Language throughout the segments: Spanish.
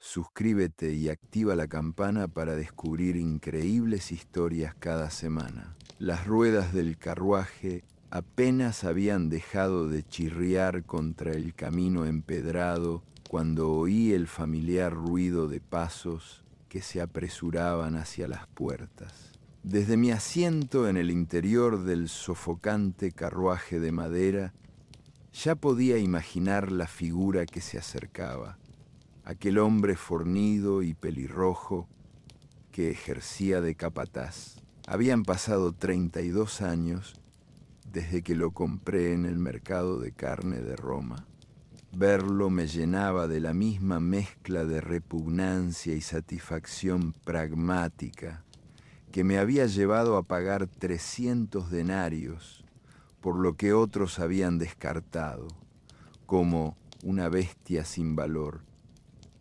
Suscríbete y activa la campana para descubrir increíbles historias cada semana. Las ruedas del carruaje apenas habían dejado de chirriar contra el camino empedrado cuando oí el familiar ruido de pasos que se apresuraban hacia las puertas. Desde mi asiento en el interior del sofocante carruaje de madera, ya podía imaginar la figura que se acercaba. Aquel hombre fornido y pelirrojo que ejercía de capataz. Habían pasado 32 años desde que lo compré en el mercado de carne de Roma. Verlo me llenaba de la misma mezcla de repugnancia y satisfacción pragmática que me había llevado a pagar 300 denarios por lo que otros habían descartado, como una bestia sin valor.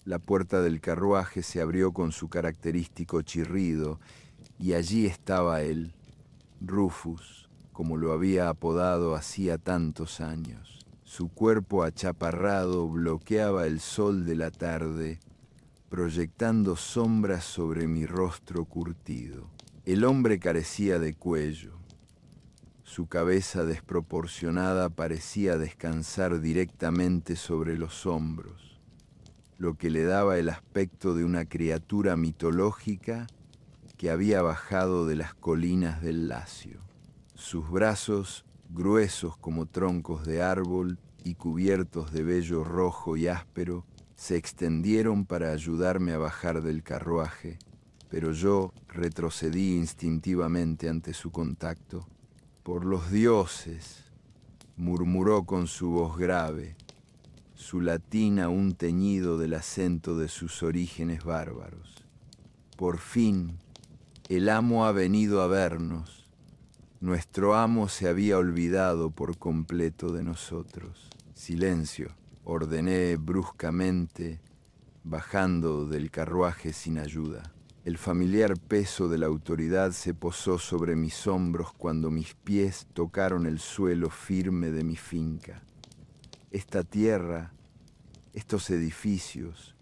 La puerta del carruaje se abrió con su característico chirrido, y allí estaba él, Rufus, como lo había apodado hacía tantos años. Su cuerpo achaparrado bloqueaba el sol de la tarde, proyectando sombras sobre mi rostro curtido. El hombre carecía de cuello. Su cabeza desproporcionada parecía descansar directamente sobre los hombros, lo que le daba el aspecto de una criatura mitológica que había bajado de las colinas del Lacio. Sus brazos, gruesos como troncos de árbol y cubiertos de vello rojo y áspero, se extendieron para ayudarme a bajar del carruaje, pero yo retrocedí instintivamente ante su contacto. «Por los dioses», murmuró con su voz grave, su latín aún teñido del acento de sus orígenes bárbaros. «Por fin, el amo ha venido a vernos. Nuestro amo se había olvidado por completo de nosotros». «Silencio», ordené bruscamente, bajando del carruaje sin ayuda. El familiar peso de la autoridad se posó sobre mis hombros cuando mis pies tocaron el suelo firme de mi finca. Esta tierra, estos edificios,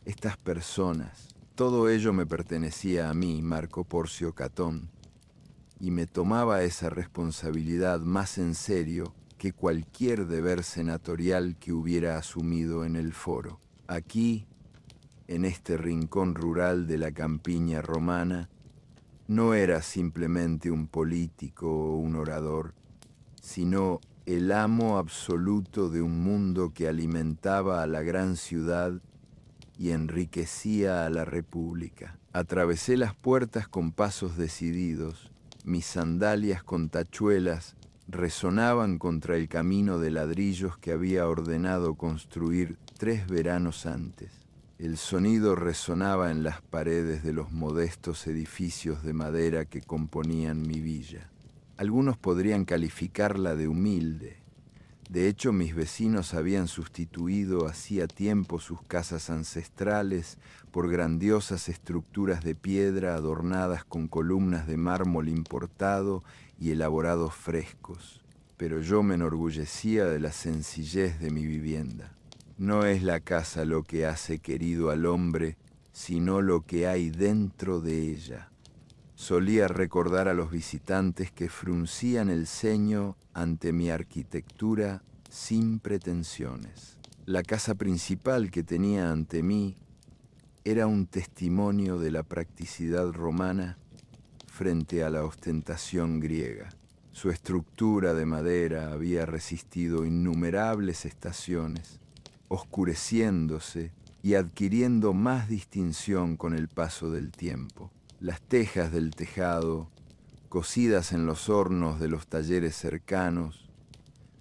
estas personas, todo ello me pertenecía a mí, Marco Porcio Catón, y me tomaba esa responsabilidad más en serio que cualquier deber senatorial que hubiera asumido en el foro. Aquí, en este rincón rural de la campiña romana, no era simplemente un político o un orador, sino el amo absoluto de un mundo que alimentaba a la gran ciudad y enriquecía a la república. Atravesé las puertas con pasos decididos. Mis sandalias con tachuelas resonaban contra el camino de ladrillos que había ordenado construir 3 veranos antes. El sonido resonaba en las paredes de los modestos edificios de madera que componían mi villa. Algunos podrían calificarla de humilde. De hecho, mis vecinos habían sustituido hacía tiempo sus casas ancestrales por grandiosas estructuras de piedra adornadas con columnas de mármol importado y elaborados frescos. Pero yo me enorgullecía de la sencillez de mi vivienda. No es la casa lo que hace querido al hombre, sino lo que hay dentro de ella. Solía recordar a los visitantes que fruncían el ceño ante mi arquitectura sin pretensiones. La casa principal que tenía ante mí era un testimonio de la practicidad romana frente a la ostentación griega. Su estructura de madera había resistido innumerables estaciones, oscureciéndose y adquiriendo más distinción con el paso del tiempo. Las tejas del tejado, cocidas en los hornos de los talleres cercanos,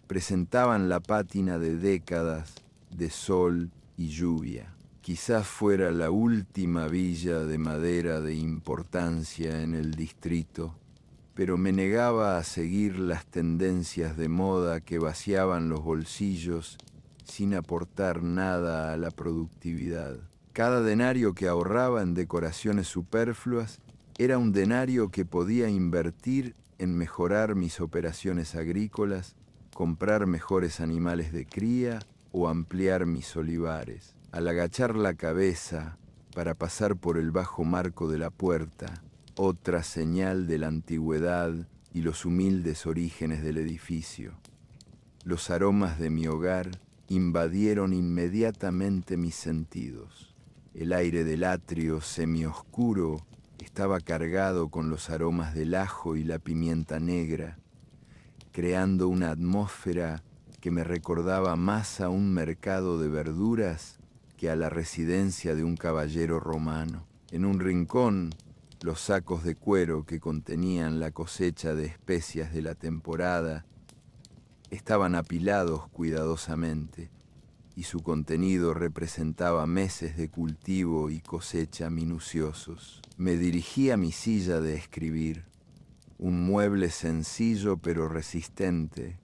presentaban la pátina de décadas de sol y lluvia. Quizás fuera la última villa de madera de importancia en el distrito, pero me negaba a seguir las tendencias de moda que vaciaban los bolsillos sin aportar nada a la productividad. Cada denario que ahorraba en decoraciones superfluas era un denario que podía invertir en mejorar mis operaciones agrícolas, comprar mejores animales de cría o ampliar mis olivares. Al agachar la cabeza para pasar por el bajo marco de la puerta, otra señal de la antigüedad y los humildes orígenes del edificio, los aromas de mi hogar invadieron inmediatamente mis sentidos. El aire del atrio semioscuro estaba cargado con los aromas del ajo y la pimienta negra, creando una atmósfera que me recordaba más a un mercado de verduras que a la residencia de un caballero romano. En un rincón, los sacos de cuero que contenían la cosecha de especias de la temporada estaban apilados cuidadosamente, y su contenido representaba meses de cultivo y cosecha minuciosos. Me dirigí a mi silla de escribir, un mueble sencillo pero resistente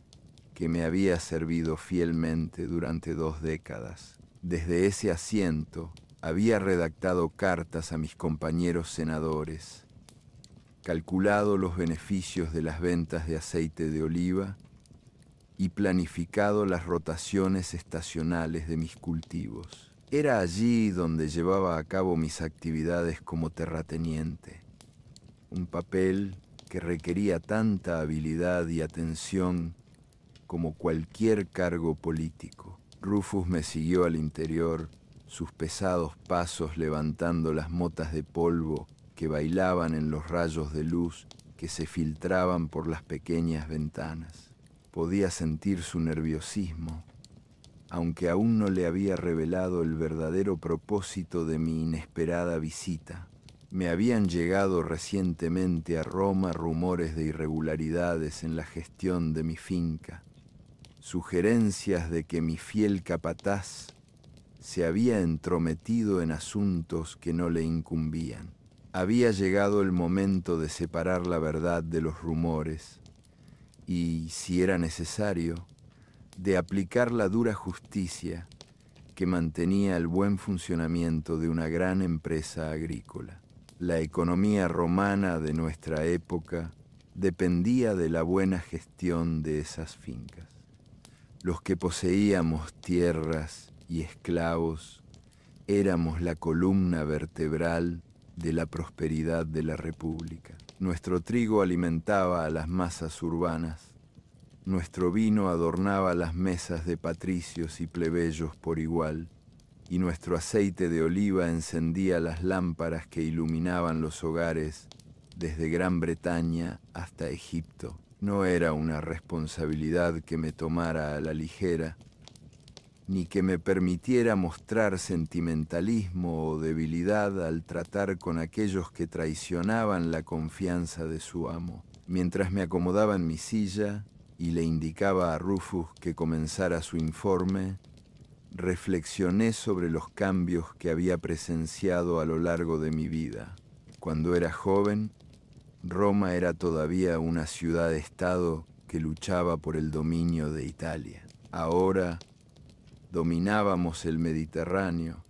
que me había servido fielmente durante 2 décadas. Desde ese asiento había redactado cartas a mis compañeros senadores, calculado los beneficios de las ventas de aceite de oliva y planificado las rotaciones estacionales de mis cultivos. Era allí donde llevaba a cabo mis actividades como terrateniente, un papel que requería tanta habilidad y atención como cualquier cargo político. Rufus me siguió al interior, sus pesados pasos levantando las motas de polvo que bailaban en los rayos de luz que se filtraban por las pequeñas ventanas. Podía sentir su nerviosismo, aunque aún no le había revelado el verdadero propósito de mi inesperada visita. Me habían llegado recientemente a Roma rumores de irregularidades en la gestión de mi finca, sugerencias de que mi fiel capataz se había entrometido en asuntos que no le incumbían. Había llegado el momento de separar la verdad de los rumores y, si era necesario, de aplicar la dura justicia que mantenía el buen funcionamiento de una gran empresa agrícola. La economía romana de nuestra época dependía de la buena gestión de esas fincas. Los que poseíamos tierras y esclavos éramos la columna vertebral de la prosperidad de la República. Nuestro trigo alimentaba a las masas urbanas, nuestro vino adornaba las mesas de patricios y plebeyos por igual, y nuestro aceite de oliva encendía las lámparas que iluminaban los hogares desde Gran Bretaña hasta Egipto. No era una responsabilidad que me tomara a la ligera, ni que me permitiera mostrar sentimentalismo o debilidad al tratar con aquellos que traicionaban la confianza de su amo. Mientras me acomodaba en mi silla y le indicaba a Rufus que comenzara su informe, reflexioné sobre los cambios que había presenciado a lo largo de mi vida. Cuando era joven, Roma era todavía una ciudad-estado que luchaba por el dominio de Italia. Ahora dominábamos el Mediterráneo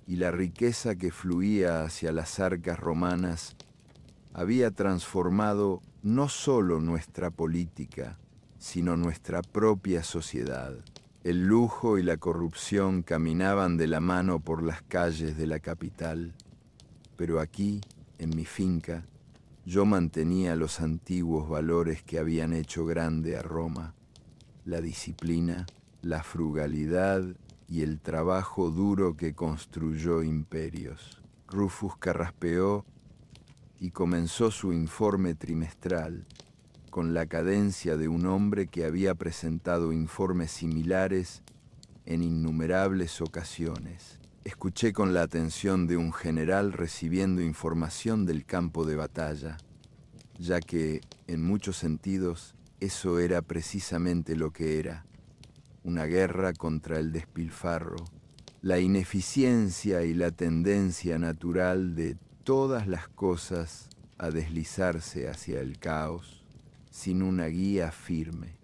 y la riqueza que fluía hacia las arcas romanas había transformado no solo nuestra política, sino nuestra propia sociedad. El lujo y la corrupción caminaban de la mano por las calles de la capital, pero aquí, en mi finca, yo mantenía los antiguos valores que habían hecho grande a Roma: la disciplina, la frugalidad y el trabajo duro que construyó imperios. Rufus carraspeó y comenzó su informe trimestral, con la cadencia de un hombre que había presentado informes similares en innumerables ocasiones. Escuché con la atención de un general recibiendo información del campo de batalla, ya que, en muchos sentidos, eso era precisamente lo que era: una guerra contra el despilfarro, la ineficiencia y la tendencia natural de todas las cosas a deslizarse hacia el caos, sin una guía firme.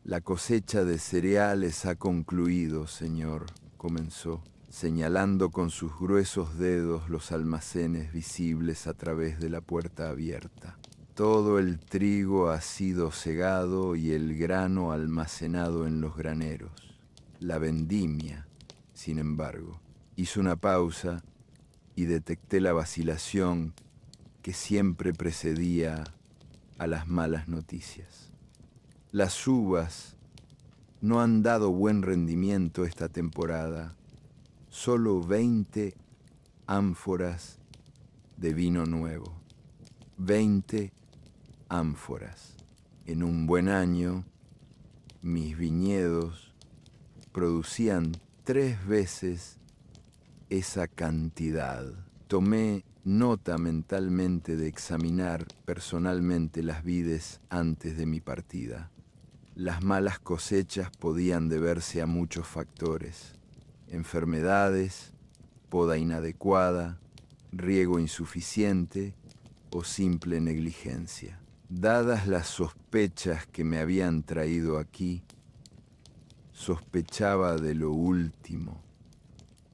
La cosecha de cereales ha concluido, señor, comenzó, señalando con sus gruesos dedos los almacenes visibles a través de la puerta abierta. Todo el trigo ha sido segado y el grano almacenado en los graneros. La vendimia, sin embargo, Hizo una pausa y detecté la vacilación que siempre precedía a las malas noticias. Las uvas no han dado buen rendimiento esta temporada. Solo 20 ánforas de vino nuevo. 20 ánforas. En un buen año, mis viñedos producían 3 veces esa cantidad. Tomé nota mentalmente de examinar personalmente las vides antes de mi partida. Las malas cosechas podían deberse a muchos factores: enfermedades, poda inadecuada, riego insuficiente o simple negligencia. Dadas las sospechas que me habían traído aquí, sospechaba de lo último.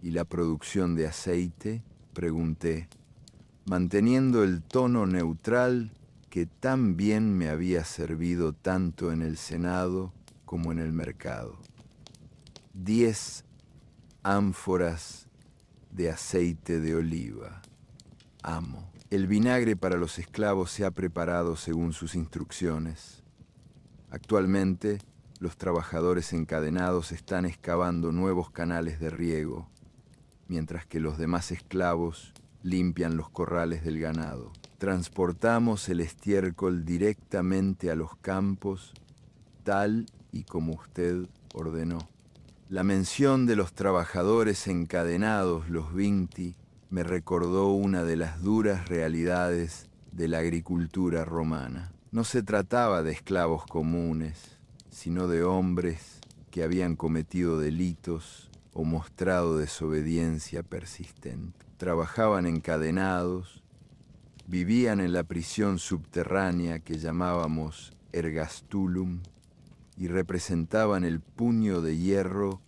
¿Y la producción de aceite?, pregunté, manteniendo el tono neutral que tan bien me había servido tanto en el Senado como en el mercado. 10 ánforas de aceite de oliva. Amo. El vinagre para los esclavos se ha preparado según sus instrucciones. Actualmente, los trabajadores encadenados están excavando nuevos canales de riego, mientras que los demás esclavos limpian los corrales del ganado. Transportamos el estiércol directamente a los campos, tal y como usted ordenó. La mención de los trabajadores encadenados, los Vinti, me recordó una de las duras realidades de la agricultura romana. No se trataba de esclavos comunes, sino de hombres que habían cometido delitos o mostrado desobediencia persistente. Trabajaban encadenados, vivían en la prisión subterránea que llamábamos ergastulum y representaban el puño de hierro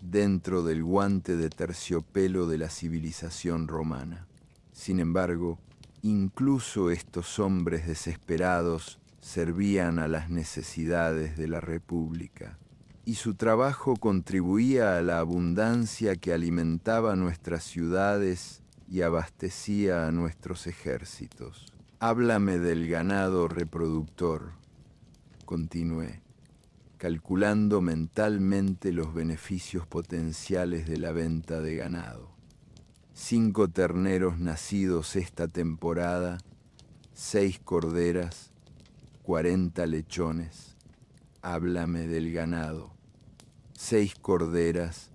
dentro del guante de terciopelo de la civilización romana. Sin embargo, incluso estos hombres desesperados servían a las necesidades de la República, y su trabajo contribuía a la abundancia que alimentaba nuestras ciudades y abastecía a nuestros ejércitos. Háblame del ganado reproductor, continué, calculando mentalmente los beneficios potenciales de la venta de ganado. 5 terneros nacidos esta temporada, 6 corderas, 40 lechones. Háblame del ganado. 6 corderas,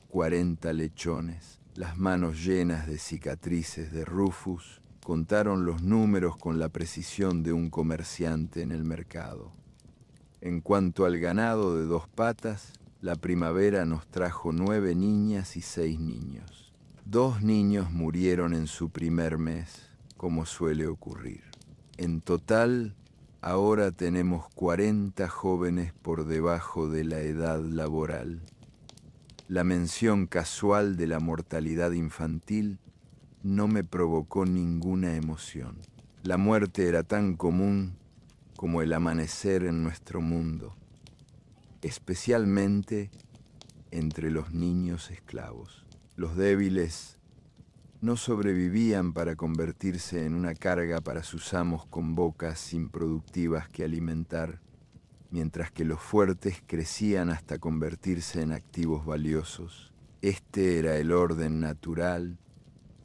40 lechones. Las manos llenas de cicatrices de Rufus contaron los números con la precisión de un comerciante en el mercado. En cuanto al ganado de 2 patas, la primavera nos trajo 9 niñas y 6 niños. 2 niños murieron en su primer mes, como suele ocurrir. En total, ahora tenemos 40 jóvenes por debajo de la edad laboral. La mención casual de la mortalidad infantil no me provocó ninguna emoción. La muerte era tan común como el amanecer en nuestro mundo, especialmente entre los niños esclavos. Los débiles no sobrevivían para convertirse en una carga para sus amos con bocas improductivas que alimentar, mientras que los fuertes crecían hasta convertirse en activos valiosos. Este era el orden natural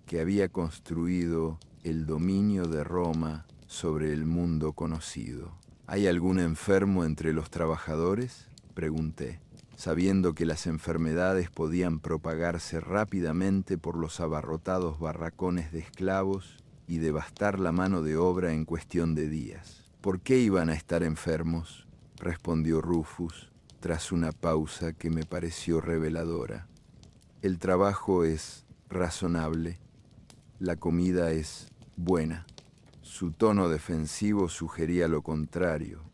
que había construido el dominio de Roma sobre el mundo conocido. ¿Hay algún enfermo entre los trabajadores?, pregunté, sabiendo que las enfermedades podían propagarse rápidamente por los abarrotados barracones de esclavos y devastar la mano de obra en cuestión de días. ¿Por qué iban a estar enfermos?, respondió Rufus, tras una pausa que me pareció reveladora. El trabajo es razonable, la comida es buena. Su tono defensivo sugería lo contrario,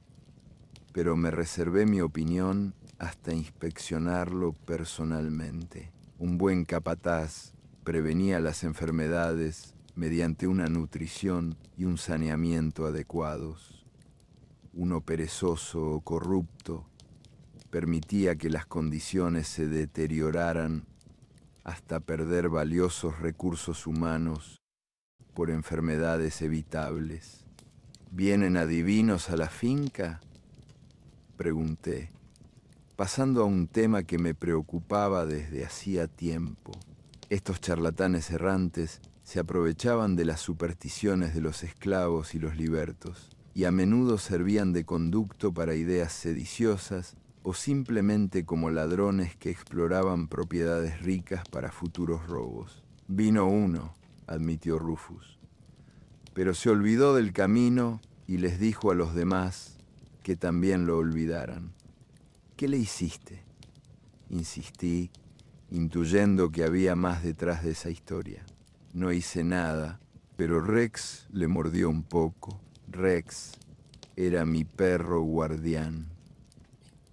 pero me reservé mi opinión hasta inspeccionarlo personalmente. Un buen capataz prevenía las enfermedades mediante una nutrición y un saneamiento adecuados. Uno perezoso o corrupto permitía que las condiciones se deterioraran hasta perder valiosos recursos humanos por enfermedades evitables. ¿Vienen adivinos a la finca?, pregunté, pasando a un tema que me preocupaba desde hacía tiempo. Estos charlatanes errantes se aprovechaban de las supersticiones de los esclavos y los libertos, y a menudo servían de conducto para ideas sediciosas o simplemente como ladrones que exploraban propiedades ricas para futuros robos. Vino uno, admitió Rufus, pero se olvidó del camino y les dijo a los demás que también lo olvidaran. ¿Qué le hiciste?, insistí, intuyendo que había más detrás de esa historia. No hice nada, pero Rex le mordió un poco. Rex era mi perro guardián,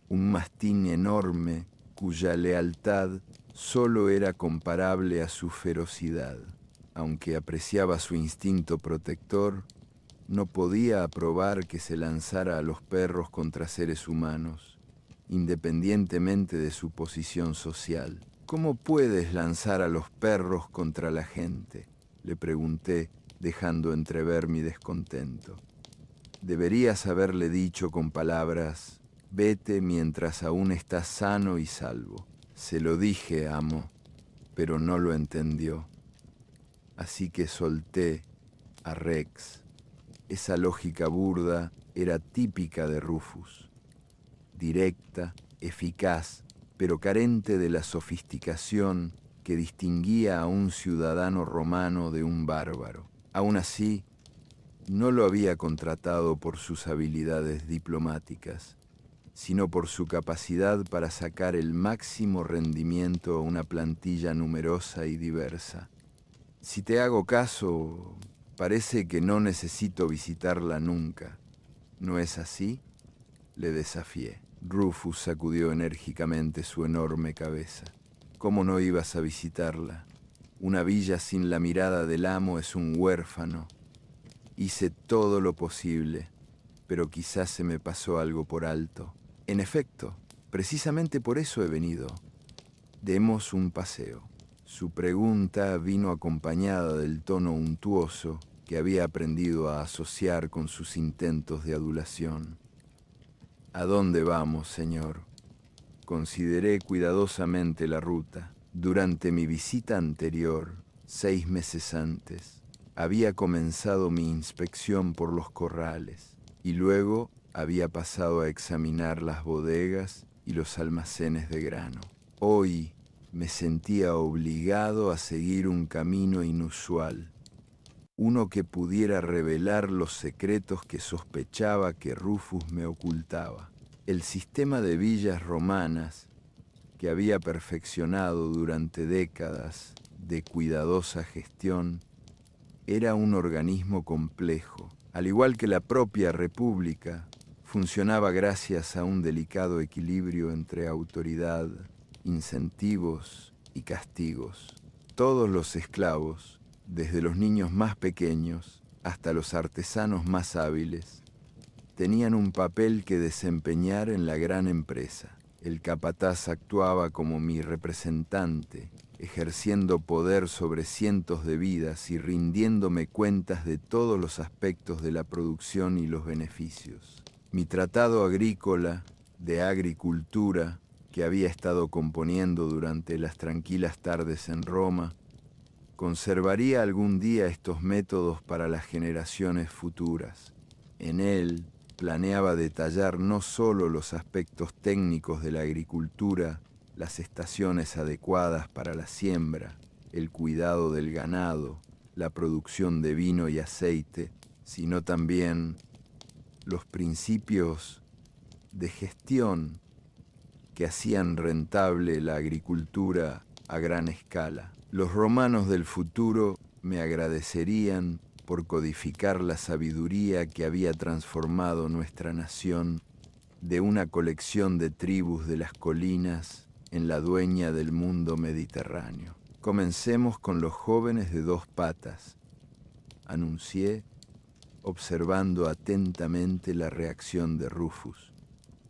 un mastín enorme cuya lealtad solo era comparable a su ferocidad. Aunque apreciaba su instinto protector, no podía aprobar que se lanzara a los perros contra seres humanos, independientemente de su posición social. ¿Cómo puedes lanzar a los perros contra la gente?, le pregunté, dejando entrever mi descontento. Deberías haberle dicho con palabras: vete mientras aún estás sano y salvo. Se lo dije, amo, pero no lo entendió. Así que solté a Rex. Esa lógica burda era típica de Rufus. Directa, eficaz, pero carente de la sofisticación que distinguía a un ciudadano romano de un bárbaro. Aún así, no lo había contratado por sus habilidades diplomáticas, sino por su capacidad para sacar el máximo rendimiento a una plantilla numerosa y diversa. Si te hago caso, parece que no necesito visitarla nunca. ¿No es así?, le desafié. Rufus sacudió enérgicamente su enorme cabeza. ¿Cómo no ibas a visitarla? Una villa sin la mirada del amo es un huérfano. Hice todo lo posible, pero quizás se me pasó algo por alto. En efecto, precisamente por eso he venido. Demos un paseo. Su pregunta vino acompañada del tono untuoso que había aprendido a asociar con sus intentos de adulación. ¿A dónde vamos, señor? Consideré cuidadosamente la ruta. Durante mi visita anterior, 6 meses antes, había comenzado mi inspección por los corrales y luego había pasado a examinar las bodegas y los almacenes de grano. Hoy me sentía obligado a seguir un camino inusual, uno que pudiera revelar los secretos que sospechaba que Rufus me ocultaba. El sistema de villas romanas que había perfeccionado durante décadas de cuidadosa gestión era un organismo complejo. Al igual que la propia República, funcionaba gracias a un delicado equilibrio entre autoridad, incentivos y castigos. Todos los esclavos, desde los niños más pequeños hasta los artesanos más hábiles, tenían un papel que desempeñar en la gran empresa. El capataz actuaba como mi representante, ejerciendo poder sobre cientos de vidas y rindiéndome cuentas de todos los aspectos de la producción y los beneficios. Mi tratado agrícola, de agricultura, que había estado componiendo durante las tranquilas tardes en Roma, conservaría algún día estos métodos para las generaciones futuras. En él planeaba detallar no solo los aspectos técnicos de la agricultura, las estaciones adecuadas para la siembra, el cuidado del ganado, la producción de vino y aceite, sino también los principios de gestión que hacían rentable la agricultura a gran escala. Los romanos del futuro me agradecerían por codificar la sabiduría que había transformado nuestra nación de una colección de tribus de las colinas en la dueña del mundo mediterráneo. Comencemos con los jóvenes de 2 patas, anuncié, observando atentamente la reacción de Rufus.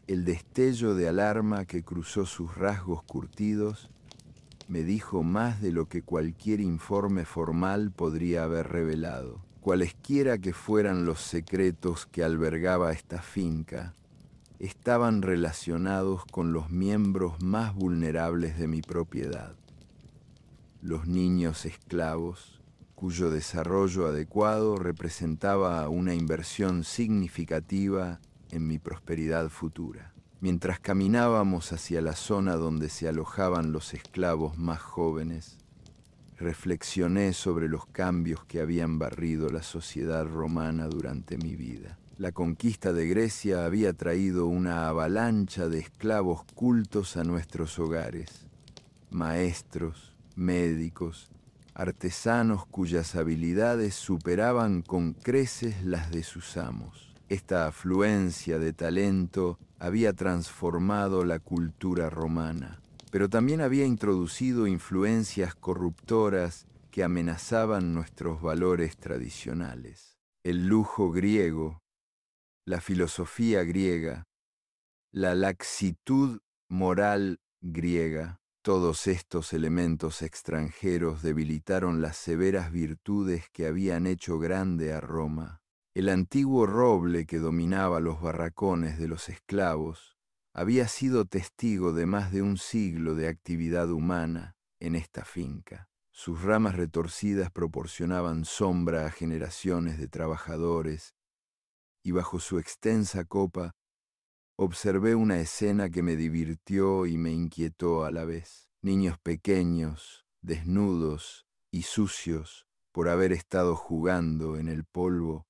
El destello de alarma que cruzó sus rasgos curtidos me dijo más de lo que cualquier informe formal podría haber revelado. Cualesquiera que fueran los secretos que albergaba esta finca, estaban relacionados con los miembros más vulnerables de mi propiedad, los niños esclavos, cuyo desarrollo adecuado representaba una inversión significativa en mi prosperidad futura. Mientras caminábamos hacia la zona donde se alojaban los esclavos más jóvenes, reflexioné sobre los cambios que habían barrido la sociedad romana durante mi vida. La conquista de Grecia había traído una avalancha de esclavos cultos a nuestros hogares, maestros, médicos, artesanos cuyas habilidades superaban con creces las de sus amos. Esta afluencia de talento había transformado la cultura romana, pero también había introducido influencias corruptoras que amenazaban nuestros valores tradicionales. El lujo griego, la filosofía griega, la laxitud moral griega, todos estos elementos extranjeros debilitaron las severas virtudes que habían hecho grande a Roma. El antiguo roble que dominaba los barracones de los esclavos había sido testigo de más de un siglo de actividad humana en esta finca. Sus ramas retorcidas proporcionaban sombra a generaciones de trabajadores, y bajo su extensa copa observé una escena que me divirtió y me inquietó a la vez. Niños pequeños, desnudos y sucios por haber estado jugando en el polvo,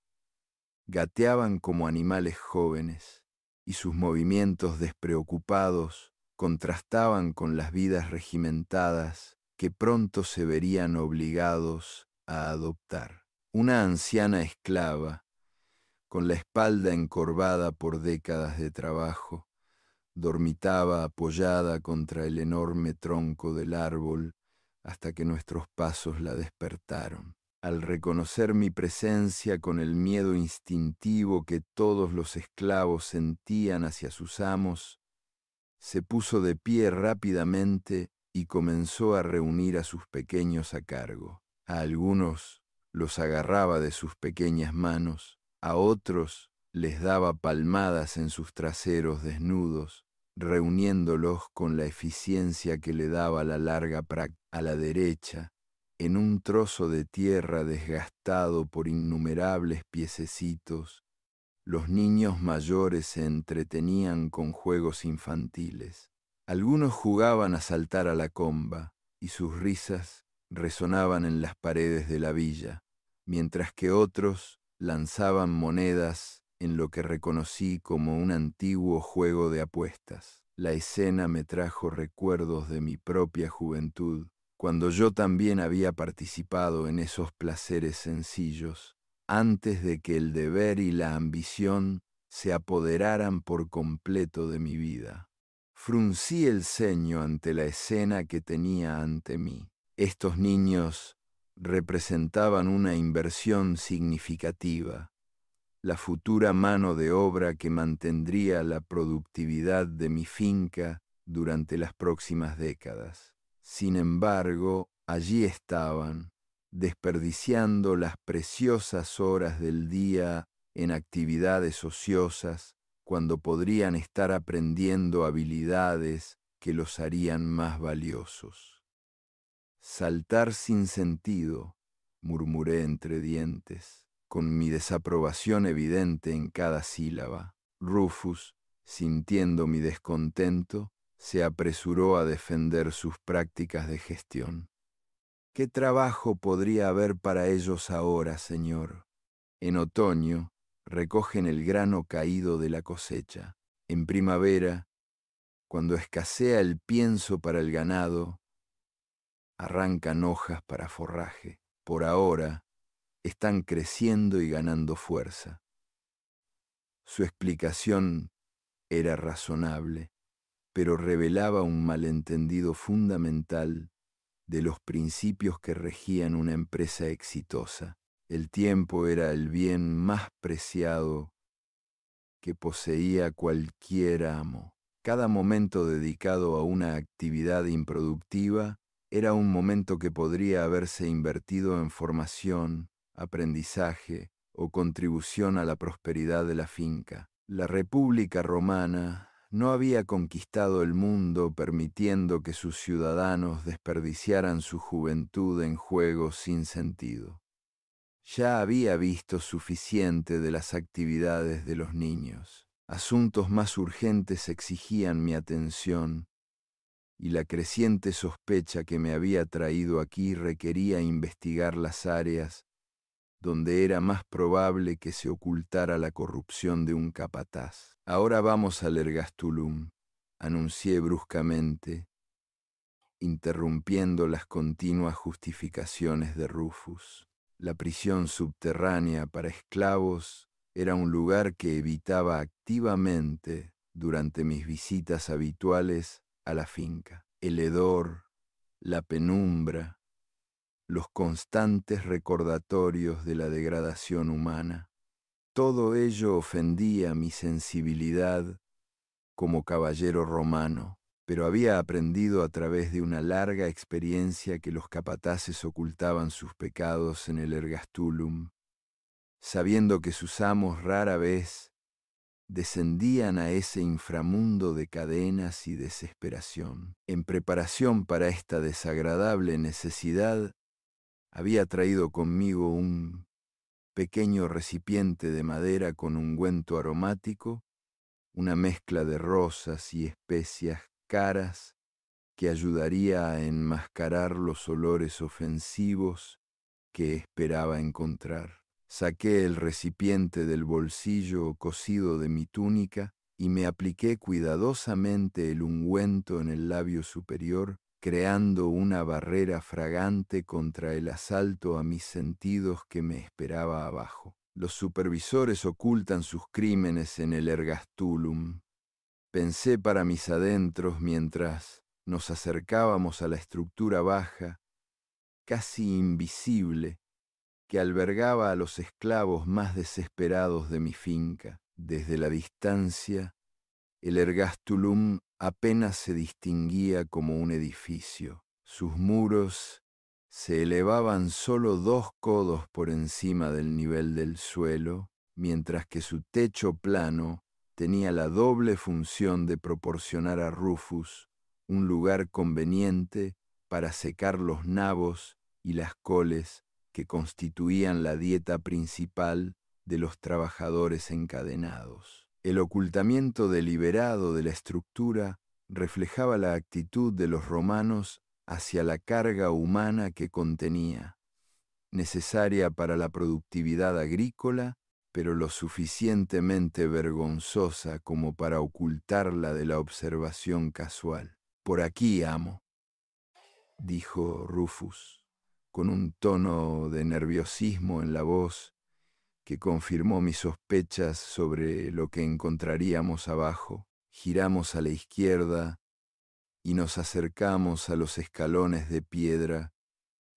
gateaban como animales jóvenes, y sus movimientos despreocupados contrastaban con las vidas regimentadas que pronto se verían obligados a adoptar. Una anciana esclava, con la espalda encorvada por décadas de trabajo, dormitaba apoyada contra el enorme tronco del árbol hasta que nuestros pasos la despertaron. Al reconocer mi presencia con el miedo instintivo que todos los esclavos sentían hacia sus amos, se puso de pie rápidamente y comenzó a reunir a sus pequeños a cargo. A algunos los agarraba de sus pequeñas manos, a otros les daba palmadas en sus traseros desnudos, reuniéndolos con la eficiencia que le daba la larga práctica. A la derecha, en un trozo de tierra desgastado por innumerables piececitos, los niños mayores se entretenían con juegos infantiles. Algunos jugaban a saltar a la comba, y sus risas resonaban en las paredes de la villa, mientras que otros lanzaban monedas en lo que reconocí como un antiguo juego de apuestas. La escena me trajo recuerdos de mi propia juventud, cuando yo también había participado en esos placeres sencillos, antes de que el deber y la ambición se apoderaran por completo de mi vida. Fruncí el ceño ante la escena que tenía ante mí. Estos niños representaban una inversión significativa, la futura mano de obra que mantendría la productividad de mi finca durante las próximas décadas. Sin embargo, allí estaban, desperdiciando las preciosas horas del día en actividades ociosas, cuando podrían estar aprendiendo habilidades que los harían más valiosos. Saltar sin sentido, murmuré entre dientes, con mi desaprobación evidente en cada sílaba. Rufus, sintiendo mi descontento, se apresuró a defender sus prácticas de gestión. ¿Qué trabajo podría haber para ellos ahora, señor? En otoño recogen el grano caído de la cosecha. En primavera, cuando escasea el pienso para el ganado, arrancan hojas para forraje. Por ahora, están creciendo y ganando fuerza. Su explicación era razonable, pero revelaba un malentendido fundamental de los principios que regían una empresa exitosa. El tiempo era el bien más preciado que poseía cualquier amo. Cada momento dedicado a una actividad improductiva Era un momento que podría haberse invertido en formación, aprendizaje o contribución a la prosperidad de la finca. La República Romana no había conquistado el mundo permitiendo que sus ciudadanos desperdiciaran su juventud en juegos sin sentido. Ya había visto suficiente de las actividades de los niños. Asuntos más urgentes exigían mi atención y la creciente sospecha que me había traído aquí requería investigar las áreas donde era más probable que se ocultara la corrupción de un capataz. Ahora vamos al Ergastulum, anuncié bruscamente, interrumpiendo las continuas justificaciones de Rufus. La prisión subterránea para esclavos era un lugar que evitaba activamente durante mis visitas habituales a la finca. El hedor, la penumbra, los constantes recordatorios de la degradación humana, todo ello ofendía mi sensibilidad como caballero romano, pero había aprendido a través de una larga experiencia que los capataces ocultaban sus pecados en el ergastulum, sabiendo que sus amos rara vez descendían a ese inframundo de cadenas y desesperación. En preparación para esta desagradable necesidad, había traído conmigo un pequeño recipiente de madera con ungüento aromático, una mezcla de rosas y especias caras que ayudaría a enmascarar los olores ofensivos que esperaba encontrar. Saqué el recipiente del bolsillo cosido de mi túnica y me apliqué cuidadosamente el ungüento en el labio superior, creando una barrera fragante contra el asalto a mis sentidos que me esperaba abajo. Los supervisores ocultan sus crímenes en el ergastulum. Pensé para mis adentros mientras nos acercábamos a la estructura baja, casi invisible, que albergaba a los esclavos más desesperados de mi finca. Desde la distancia, el ergastulum apenas se distinguía como un edificio. Sus muros se elevaban solo 2 codos por encima del nivel del suelo, mientras que su techo plano tenía la doble función de proporcionar a Rufus un lugar conveniente para secar los nabos y las coles que constituían la dieta principal de los trabajadores encadenados. El ocultamiento deliberado de la estructura reflejaba la actitud de los romanos hacia la carga humana que contenía, necesaria para la productividad agrícola, pero lo suficientemente vergonzosa como para ocultarla de la observación casual. «Por aquí, amo», dijo Rufus, con un tono de nerviosismo en la voz que confirmó mis sospechas sobre lo que encontraríamos abajo. Giramos a la izquierda y nos acercamos a los escalones de piedra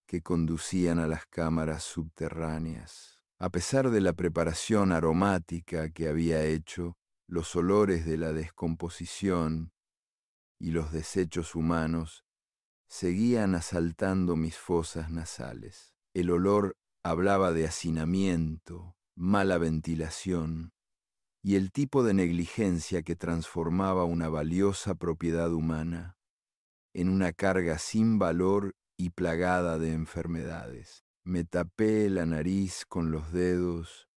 que conducían a las cámaras subterráneas. A pesar de la preparación aromática que había hecho, los olores de la descomposición y los desechos humanos seguían asaltando mis fosas nasales. El olor hablaba de hacinamiento, mala ventilación y el tipo de negligencia que transformaba una valiosa propiedad humana en una carga sin valor y plagada de enfermedades. Me tapé la nariz con los dedos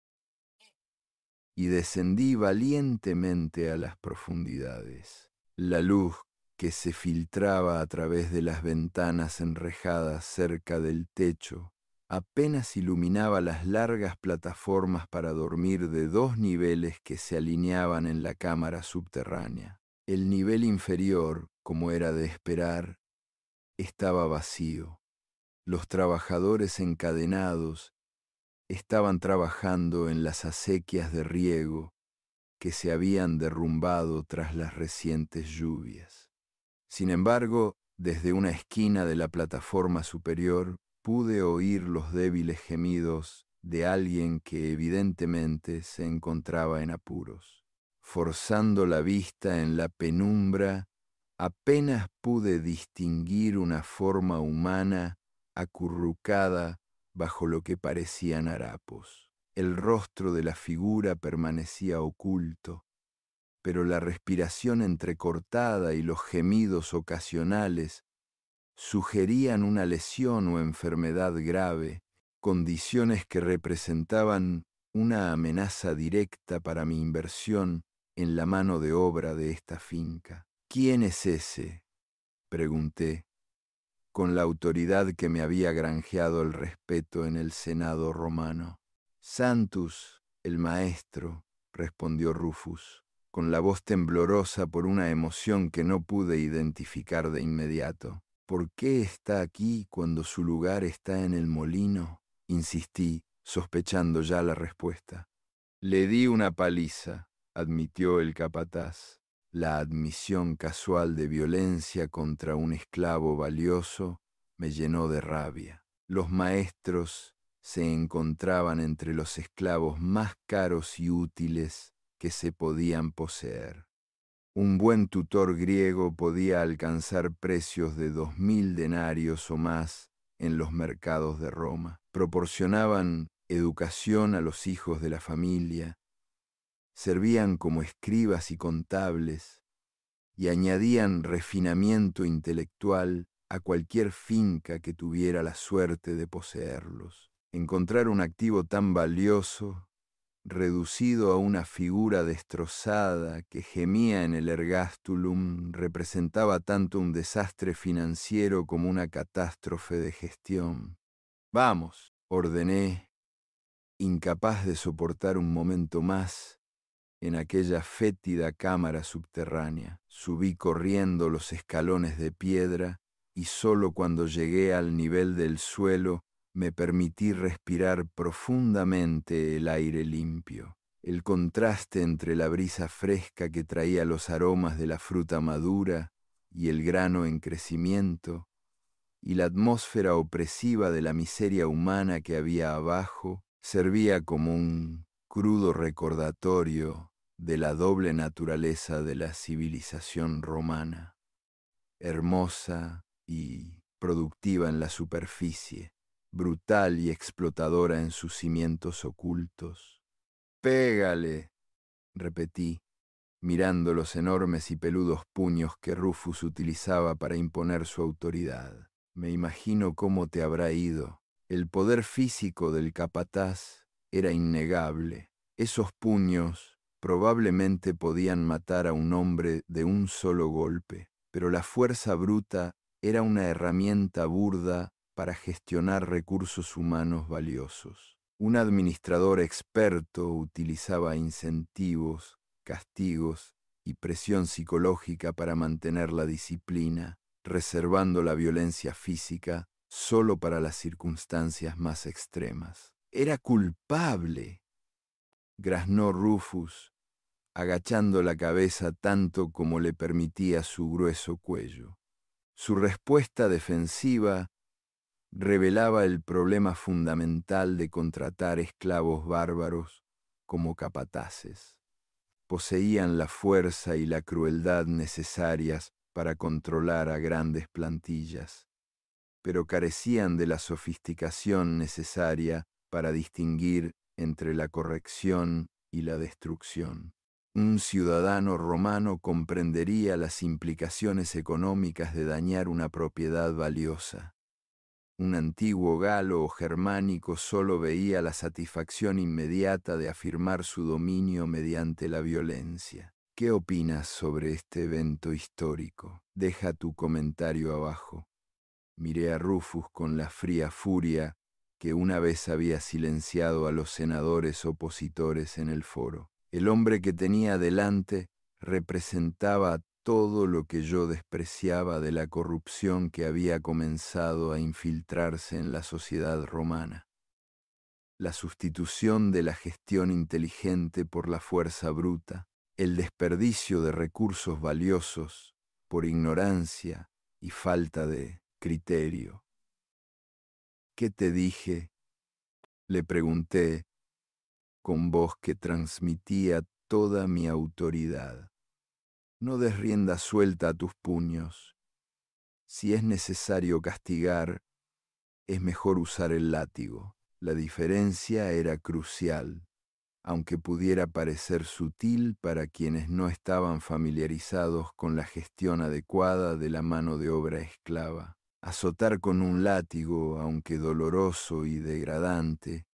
y descendí valientemente a las profundidades. La luz que se filtraba a través de las ventanas enrejadas cerca del techo apenas iluminaba las largas plataformas para dormir de 2 niveles que se alineaban en la cámara subterránea. El nivel inferior, como era de esperar, estaba vacío. Los trabajadores encadenados estaban trabajando en las acequias de riego que se habían derrumbado tras las recientes lluvias. Sin embargo, desde una esquina de la plataforma superior pude oír los débiles gemidos de alguien que evidentemente se encontraba en apuros. Forzando la vista en la penumbra, Apenas pude distinguir una forma humana acurrucada bajo lo que parecían harapos. El rostro de la figura permanecía oculto, pero la respiración entrecortada y los gemidos ocasionales sugerían una lesión o enfermedad grave, condiciones que representaban una amenaza directa para mi inversión en la mano de obra de esta finca. ¿Quién es ese?, pregunté, con la autoridad que me había granjeado el respeto en el Senado romano. Santus, el maestro, respondió Rufus, con la voz temblorosa por una emoción que no pude identificar de inmediato. ¿Por qué está aquí cuando su lugar está en el molino?, insistí, sospechando ya la respuesta. Le di una paliza, admitió el capataz. La admisión casual de violencia contra un esclavo valioso me llenó de rabia. Los maestros se encontraban entre los esclavos más caros y útiles que se podían poseer. Un buen tutor griego podía alcanzar precios de 2000 denarios o más en los mercados de Roma. Proporcionaban educación a los hijos de la familia, servían como escribas y contables, y añadían refinamiento intelectual a cualquier finca que tuviera la suerte de poseerlos. Encontrar un activo tan valioso, reducido a una figura destrozada que gemía en el ergástulum, representaba tanto un desastre financiero como una catástrofe de gestión. Vamos, ordené, incapaz de soportar un momento más en aquella fétida cámara subterránea. Subí corriendo los escalones de piedra y solo cuando llegué al nivel del suelo me permití respirar profundamente el aire limpio. El contraste entre la brisa fresca que traía los aromas de la fruta madura y el grano en crecimiento, y la atmósfera opresiva de la miseria humana que había abajo, servía como un crudo recordatorio de la doble naturaleza de la civilización romana, hermosa y productiva en la superficie, brutal y explotadora en sus cimientos ocultos. «Pégale», repetí, mirando los enormes y peludos puños que Rufus utilizaba para imponer su autoridad. Me imagino cómo te habrá ido. El poder físico del capataz era innegable. Esos puños probablemente podían matar a un hombre de un solo golpe, pero la fuerza bruta era una herramienta burda para gestionar recursos humanos valiosos. Un administrador experto utilizaba incentivos, castigos y presión psicológica para mantener la disciplina, reservando la violencia física solo para las circunstancias más extremas. «Era culpable», graznó Rufus, agachando la cabeza tanto como le permitía su grueso cuello. Su respuesta defensiva revelaba el problema fundamental de contratar esclavos bárbaros como capataces. Poseían la fuerza y la crueldad necesarias para controlar a grandes plantillas, pero carecían de la sofisticación necesaria para distinguir entre la corrección y la destrucción. Un ciudadano romano comprendería las implicaciones económicas de dañar una propiedad valiosa. Un antiguo galo o germánico solo veía la satisfacción inmediata de afirmar su dominio mediante la violencia. ¿Qué opinas sobre este evento histórico? Deja tu comentario abajo. Miré a Rufus con la fría furia que una vez había silenciado a los senadores opositores en el foro. El hombre que tenía delante representaba todo lo que yo despreciaba de la corrupción que había comenzado a infiltrarse en la sociedad romana. La sustitución de la gestión inteligente por la fuerza bruta, el desperdicio de recursos valiosos por ignorancia y falta de criterio. «¿Qué te dije?», le pregunté con voz que transmitía toda mi autoridad. No des rienda suelta a tus puños. Si es necesario castigar, es mejor usar el látigo. La diferencia era crucial, aunque pudiera parecer sutil para quienes no estaban familiarizados con la gestión adecuada de la mano de obra esclava. Azotar con un látigo, aunque doloroso y degradante,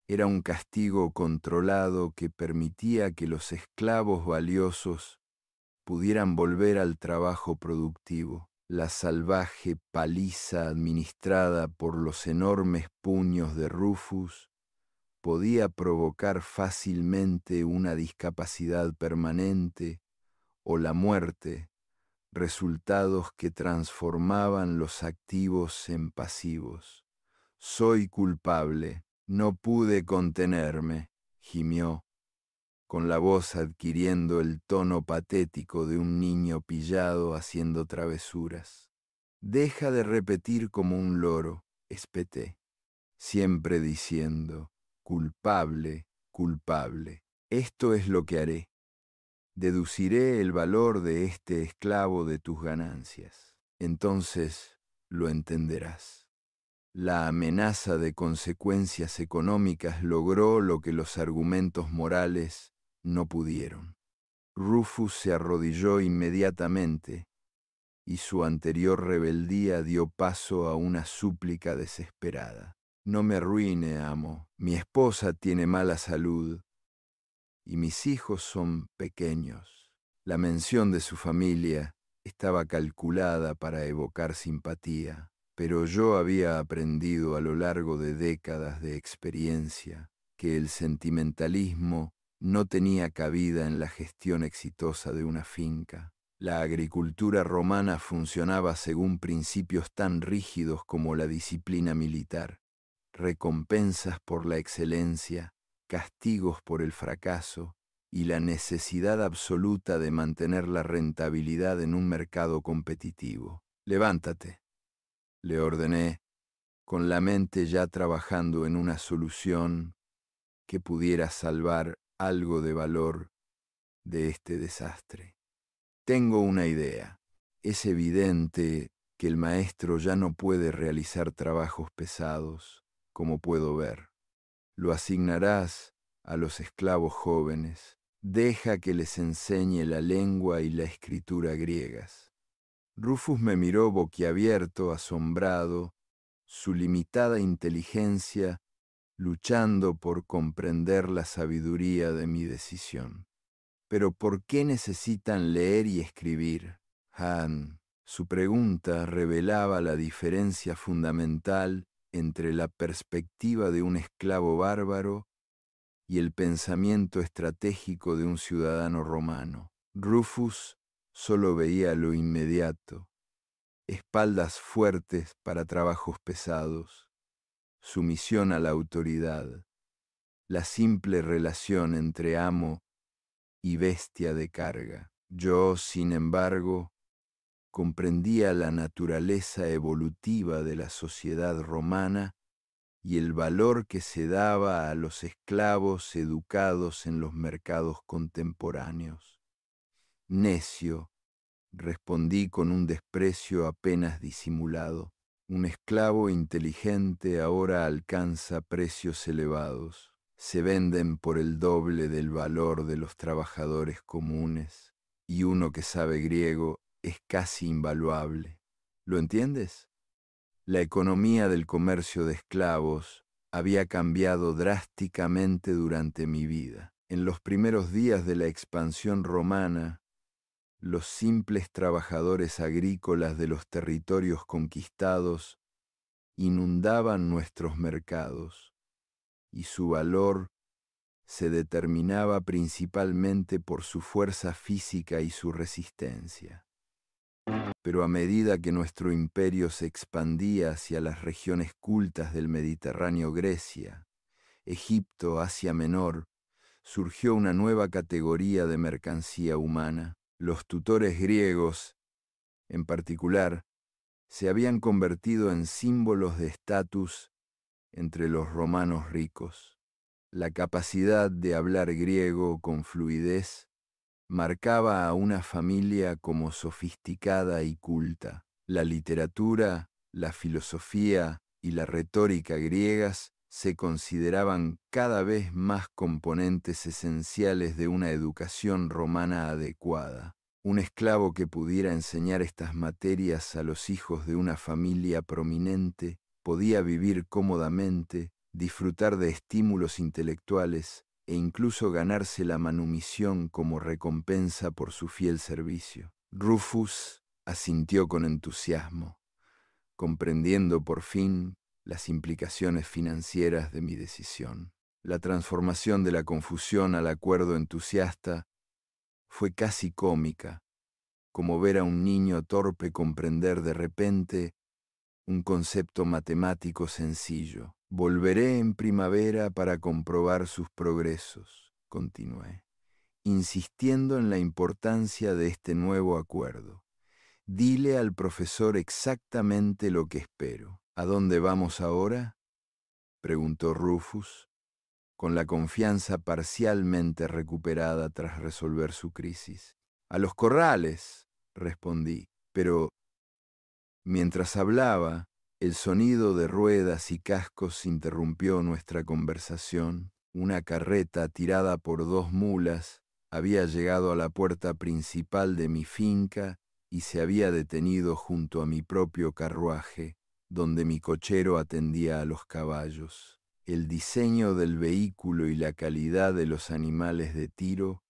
era un castigo controlado que permitía que los esclavos valiosos pudieran volver al trabajo productivo. La salvaje paliza administrada por los enormes puños de Rufus podía provocar fácilmente una discapacidad permanente o la muerte, resultados que transformaban los activos en pasivos. Soy culpable, no pude contenerme, gimió, con la voz adquiriendo el tono patético de un niño pillado haciendo travesuras. Deja de repetir como un loro, espeté, siempre diciendo, culpable, culpable. Esto es lo que haré. Deduciré el valor de este esclavo de tus ganancias. Entonces lo entenderás. La amenaza de consecuencias económicas logró lo que los argumentos morales no pudieron. Rufus se arrodilló inmediatamente y su anterior rebeldía dio paso a una súplica desesperada. No me arruine, amo. Mi esposa tiene mala salud y mis hijos son pequeños. La mención de su familia estaba calculada para evocar simpatía, pero yo había aprendido a lo largo de décadas de experiencia que el sentimentalismo no tenía cabida en la gestión exitosa de una finca. La agricultura romana funcionaba según principios tan rígidos como la disciplina militar: recompensas por la excelencia, castigos por el fracaso y la necesidad absoluta de mantener la rentabilidad en un mercado competitivo. Levántate, le ordené, con la mente ya trabajando en una solución que pudiera salvar algo de valor de este desastre. Tengo una idea. Es evidente que el maestro ya no puede realizar trabajos pesados, como puedo ver. Lo asignarás a los esclavos jóvenes. Deja que les enseñe la lengua y la escritura griegas. Rufus me miró boquiabierto, asombrado, su limitada inteligencia luchando por comprender la sabiduría de mi decisión. Pero ¿por qué necesitan leer y escribir? Han, su pregunta revelaba la diferencia fundamental entre la perspectiva de un esclavo bárbaro y el pensamiento estratégico de un ciudadano romano. Rufus solo veía lo inmediato: espaldas fuertes para trabajos pesados, sumisión a la autoridad, la simple relación entre amo y bestia de carga. Yo, sin embargo, comprendía la naturaleza evolutiva de la sociedad romana y el valor que se daba a los esclavos educados en los mercados contemporáneos. Necio, respondí con un desprecio apenas disimulado. Un esclavo inteligente ahora alcanza precios elevados. Se venden por el doble del valor de los trabajadores comunes, y uno que sabe griego es casi invaluable. ¿Lo entiendes? La economía del comercio de esclavos había cambiado drásticamente durante mi vida. En los primeros días de la expansión romana, los simples trabajadores agrícolas de los territorios conquistados inundaban nuestros mercados, y su valor se determinaba principalmente por su fuerza física y su resistencia. Pero a medida que nuestro imperio se expandía hacia las regiones cultas del Mediterráneo, Grecia, Egipto, Asia Menor, surgió una nueva categoría de mercancía humana. Los tutores griegos, en particular, se habían convertido en símbolos de estatus entre los romanos ricos. La capacidad de hablar griego con fluidez marcaba a una familia como sofisticada y culta. La literatura, la filosofía y la retórica griegas se consideraban cada vez más componentes esenciales de una educación romana adecuada. Un esclavo que pudiera enseñar estas materias a los hijos de una familia prominente podía vivir cómodamente, disfrutar de estímulos intelectuales e incluso ganarse la manumisión como recompensa por su fiel servicio. Rufus asintió con entusiasmo, comprendiendo por fin las implicaciones financieras de mi decisión. La transformación de la confusión al acuerdo entusiasta fue casi cómica, como ver a un niño torpe comprender de repente un concepto matemático sencillo. Volveré en primavera para comprobar sus progresos, continué, insistiendo en la importancia de este nuevo acuerdo. Dile al profesor exactamente lo que espero. ¿A dónde vamos ahora?, preguntó Rufus, con la confianza parcialmente recuperada tras resolver su crisis. A los corrales, respondí, pero mientras hablaba, el sonido de ruedas y cascos interrumpió nuestra conversación. Una carreta tirada por 2 mulas había llegado a la puerta principal de mi finca y se había detenido junto a mi propio carruaje, donde mi cochero atendía a los caballos. El diseño del vehículo y la calidad de los animales de tiro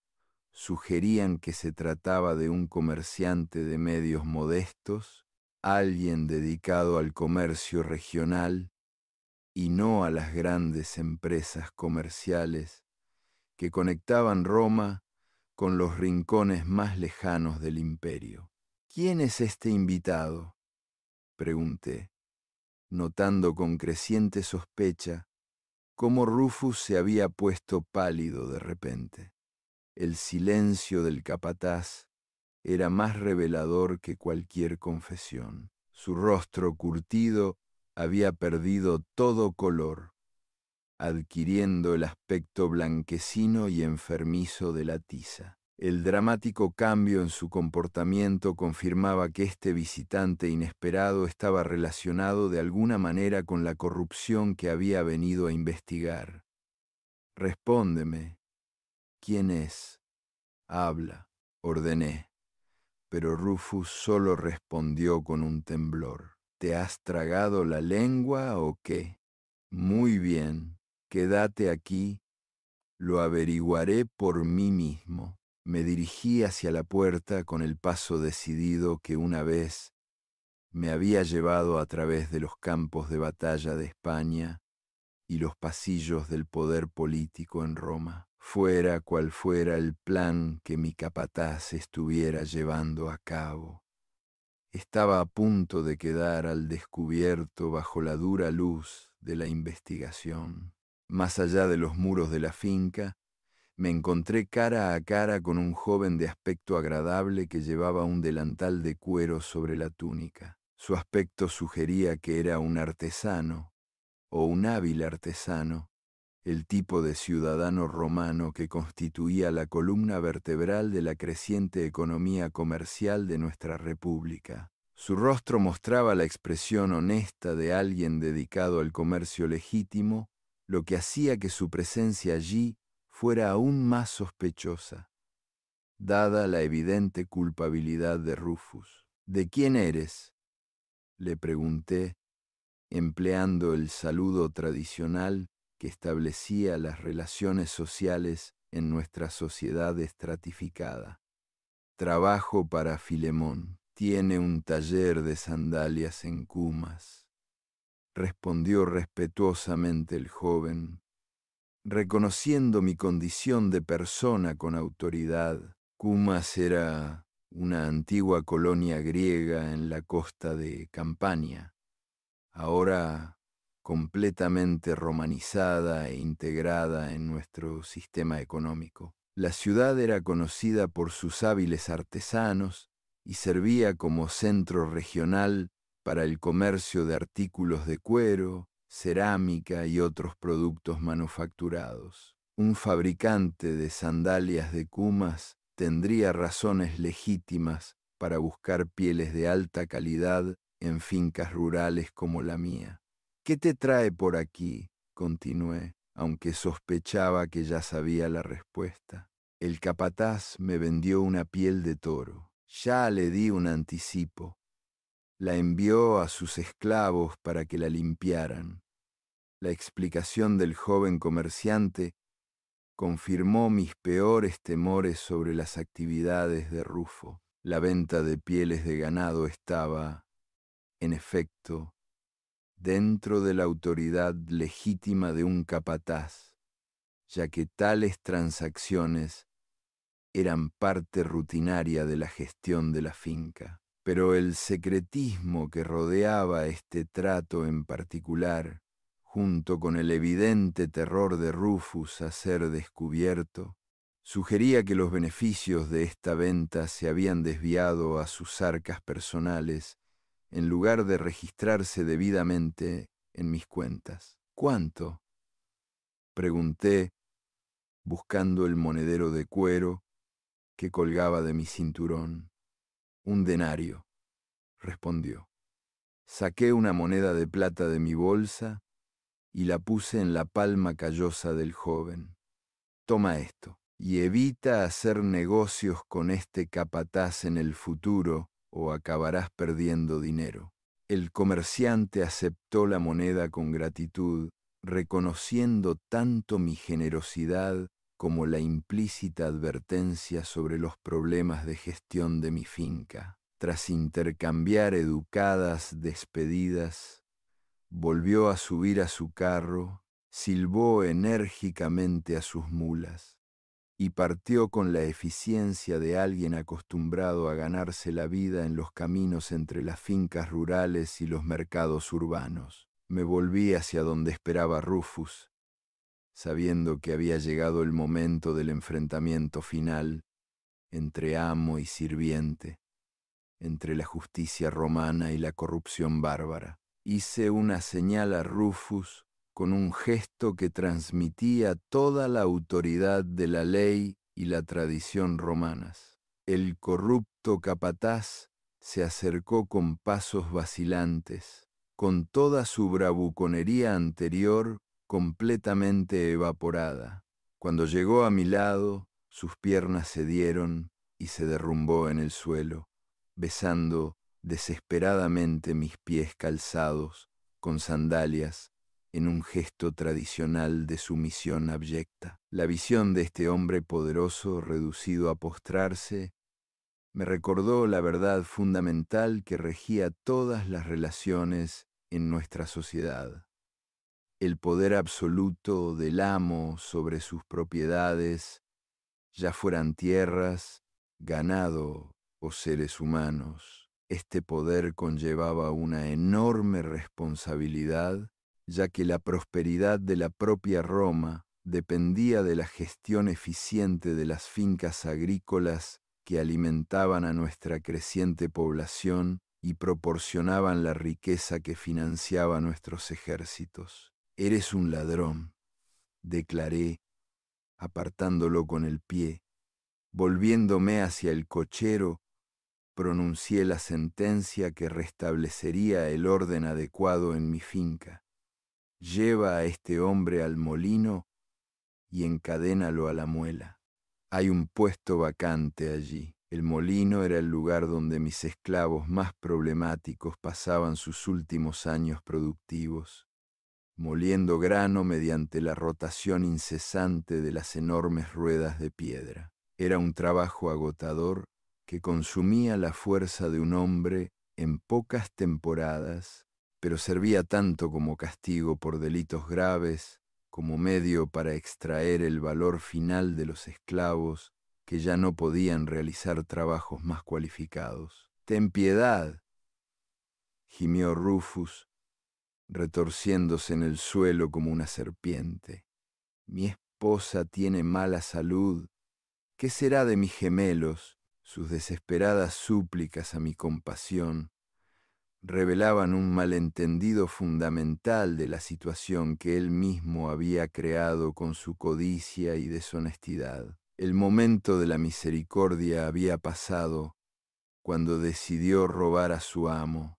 sugerían que se trataba de un comerciante de medios modestos, alguien dedicado al comercio regional y no a las grandes empresas comerciales que conectaban Roma con los rincones más lejanos del imperio. ¿Quién es este invitado?, pregunté, notando con creciente sospecha cómo Rufus se había puesto pálido de repente. El silencio del capataz era más revelador que cualquier confesión. Su rostro curtido había perdido todo color, adquiriendo el aspecto blanquecino y enfermizo de la tiza. El dramático cambio en su comportamiento confirmaba que este visitante inesperado estaba relacionado de alguna manera con la corrupción que había venido a investigar. Respóndeme, ¿quién es? Habla, ordené, pero Rufus solo respondió con un temblor. ¿Te has tragado la lengua o qué? Muy bien, quédate aquí, lo averiguaré por mí mismo. Me dirigí hacia la puerta con el paso decidido que una vez me había llevado a través de los campos de batalla de España y los pasillos del poder político en Roma, fuera cual fuera el plan que mi capataz estuviera llevando a cabo. Estaba a punto de quedar al descubierto bajo la dura luz de la investigación. Más allá de los muros de la finca, me encontré cara a cara con un joven de aspecto agradable que llevaba un delantal de cuero sobre la túnica. Su aspecto sugería que era un artesano, o un hábil artesano, el tipo de ciudadano romano que constituía la columna vertebral de la creciente economía comercial de nuestra república. Su rostro mostraba la expresión honesta de alguien dedicado al comercio legítimo, lo que hacía que su presencia allí fuera aún más sospechosa, dada la evidente culpabilidad de Rufus. ¿De quién eres?, le pregunté, empleando el saludo tradicional que establecía las relaciones sociales en nuestra sociedad estratificada. Trabajo para Filemón. Tiene un taller de sandalias en Cumas, respondió respetuosamente el joven, reconociendo mi condición de persona con autoridad. Cumas era una antigua colonia griega en la costa de Campania, ahora completamente romanizada e integrada en nuestro sistema económico. La ciudad era conocida por sus hábiles artesanos y servía como centro regional para el comercio de artículos de cuero, cerámica y otros productos manufacturados. Un fabricante de sandalias de Cumas tendría razones legítimas para buscar pieles de alta calidad en fincas rurales como la mía. ¿Qué te trae por aquí?, continué, aunque sospechaba que ya sabía la respuesta. El capataz me vendió una piel de toro. Ya le di un anticipo. La envió a sus esclavos para que la limpiaran. La explicación del joven comerciante confirmó mis peores temores sobre las actividades de Rufo. La venta de pieles de ganado estaba, en efecto, dentro de la autoridad legítima de un capataz, ya que tales transacciones eran parte rutinaria de la gestión de la finca. Pero el secretismo que rodeaba este trato en particular, junto con el evidente terror de Rufus a ser descubierto, sugería que los beneficios de esta venta se habían desviado a sus arcas personales en lugar de registrarse debidamente en mis cuentas. ¿Cuánto?, pregunté, buscando el monedero de cuero que colgaba de mi cinturón. 1 denario, respondió. Saqué una moneda de plata de mi bolsa y la puse en la palma callosa del joven. Toma esto, y evita hacer negocios con este capataz en el futuro o acabarás perdiendo dinero. El comerciante aceptó la moneda con gratitud, reconociendo tanto mi generosidad como la implícita advertencia sobre los problemas de gestión de mi finca. Tras intercambiar educadas despedidas, volvió a subir a su carro, silbó enérgicamente a sus mulas y partió con la eficiencia de alguien acostumbrado a ganarse la vida en los caminos entre las fincas rurales y los mercados urbanos. Me volví hacia donde esperaba Rufus, sabiendo que había llegado el momento del enfrentamiento final entre amo y sirviente, entre la justicia romana y la corrupción bárbara. Hice una señal a Rufus con un gesto que transmitía toda la autoridad de la ley y la tradición romanas. El corrupto capataz se acercó con pasos vacilantes, con toda su bravuconería anterior completamente evaporada. Cuando llegó a mi lado, sus piernas cedieron y se derrumbó en el suelo, besando desesperadamente mis pies calzados con sandalias en un gesto tradicional de sumisión abyecta. La visión de este hombre poderoso reducido a postrarse me recordó la verdad fundamental que regía todas las relaciones en nuestra sociedad: el poder absoluto del amo sobre sus propiedades, ya fueran tierras, ganado o seres humanos. Este poder conllevaba una enorme responsabilidad, ya que la prosperidad de la propia Roma dependía de la gestión eficiente de las fincas agrícolas que alimentaban a nuestra creciente población y proporcionaban la riqueza que financiaba nuestros ejércitos. «Eres un ladrón», declaré, apartándolo con el pie. Volviéndome hacia el cochero, pronuncié la sentencia que restablecería el orden adecuado en mi finca. Lleva a este hombre al molino y encadénalo a la muela. Hay un puesto vacante allí. El molino era el lugar donde mis esclavos más problemáticos pasaban sus últimos años productivos, moliendo grano mediante la rotación incesante de las enormes ruedas de piedra. Era un trabajo agotador que consumía la fuerza de un hombre en pocas temporadas, pero servía tanto como castigo por delitos graves, como medio para extraer el valor final de los esclavos que ya no podían realizar trabajos más cualificados. «Ten piedad», gimió Rufus, retorciéndose en el suelo como una serpiente. «Mi esposa tiene mala salud. ¿Qué será de mis gemelos?» Sus desesperadas súplicas a mi compasión revelaban un malentendido fundamental de la situación que él mismo había creado con su codicia y deshonestidad. El momento de la misericordia había pasado cuando decidió robar a su amo,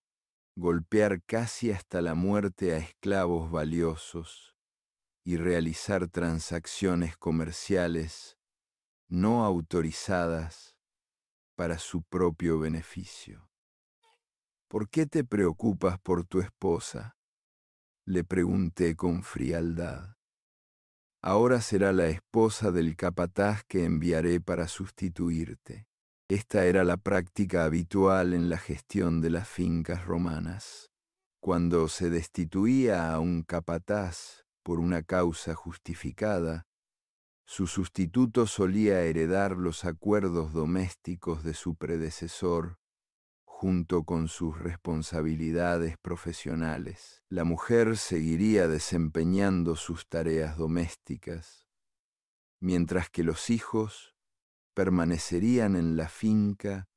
golpear casi hasta la muerte a esclavos valiosos y realizar transacciones comerciales no autorizadas para su propio beneficio. ¿Por qué te preocupas por tu esposa?, le pregunté con frialdad. Ahora será la esposa del capataz que enviaré para sustituirte. Esta era la práctica habitual en la gestión de las fincas romanas. Cuando se destituía a un capataz por una causa justificada, su sustituto solía heredar los acuerdos domésticos de su predecesor junto con sus responsabilidades profesionales. La mujer seguiría desempeñando sus tareas domésticas, mientras que los hijos permanecerían en la finca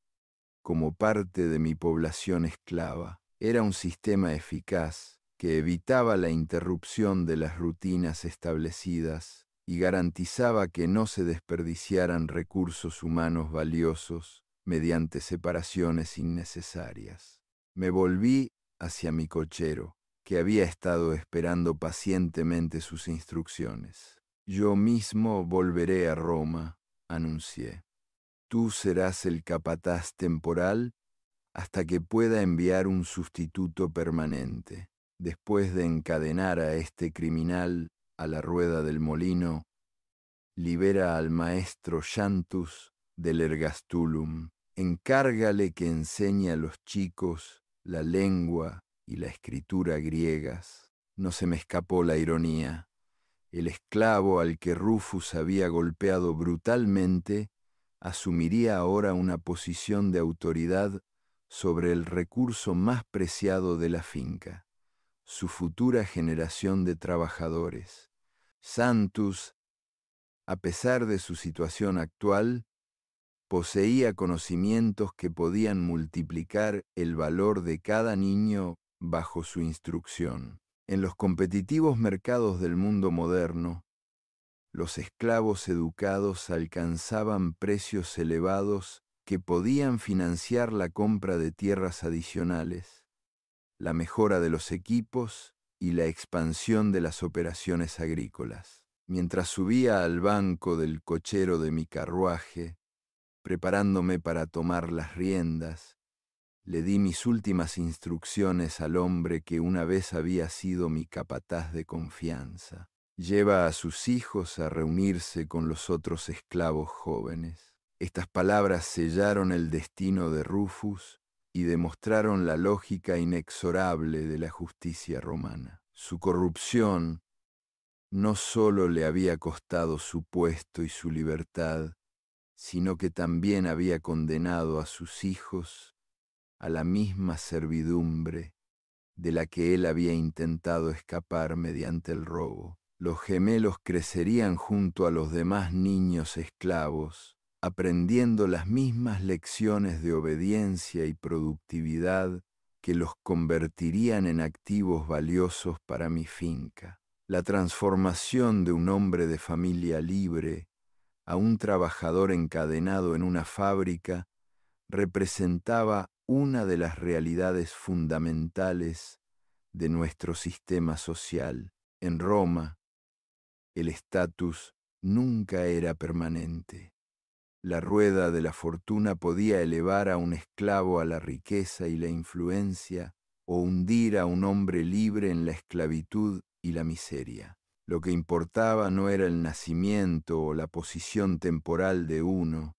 como parte de mi población esclava. Era un sistema eficaz que evitaba la interrupción de las rutinas establecidas y garantizaba que no se desperdiciaran recursos humanos valiosos mediante separaciones innecesarias. Me volví hacia mi cochero, que había estado esperando pacientemente sus instrucciones. Yo mismo volveré a Roma, anuncié. Tú serás el capataz temporal hasta que pueda enviar un sustituto permanente. Después de encadenar a este criminal a la rueda del molino, libera al maestro Xanthus del Ergastulum. Encárgale que enseñe a los chicos la lengua y la escritura griegas. No se me escapó la ironía. El esclavo al que Rufus había golpeado brutalmente asumiría ahora una posición de autoridad sobre el recurso más preciado de la finca, su futura generación de trabajadores. Xanthus, a pesar de su situación actual, poseía conocimientos que podían multiplicar el valor de cada niño bajo su instrucción. En los competitivos mercados del mundo moderno, los esclavos educados alcanzaban precios elevados que podían financiar la compra de tierras adicionales, la mejora de los equipos y la expansión de las operaciones agrícolas. Mientras subía al banco del cochero de mi carruaje, preparándome para tomar las riendas, le di mis últimas instrucciones al hombre que una vez había sido mi capataz de confianza. Lleva a sus hijos a reunirse con los otros esclavos jóvenes. Estas palabras sellaron el destino de Rufus y demostraron la lógica inexorable de la justicia romana. Su corrupción no solo le había costado su puesto y su libertad, sino que también había condenado a sus hijos a la misma servidumbre de la que él había intentado escapar mediante el robo. Los gemelos crecerían junto a los demás niños esclavos, aprendiendo las mismas lecciones de obediencia y productividad que los convertirían en activos valiosos para mi finca. La transformación de un hombre de familia libre a un trabajador encadenado en una fábrica representaba una de las realidades fundamentales de nuestro sistema social. En Roma, el estatus nunca era permanente. La rueda de la fortuna podía elevar a un esclavo a la riqueza y la influencia, o hundir a un hombre libre en la esclavitud y la miseria. Lo que importaba no era el nacimiento o la posición temporal de uno,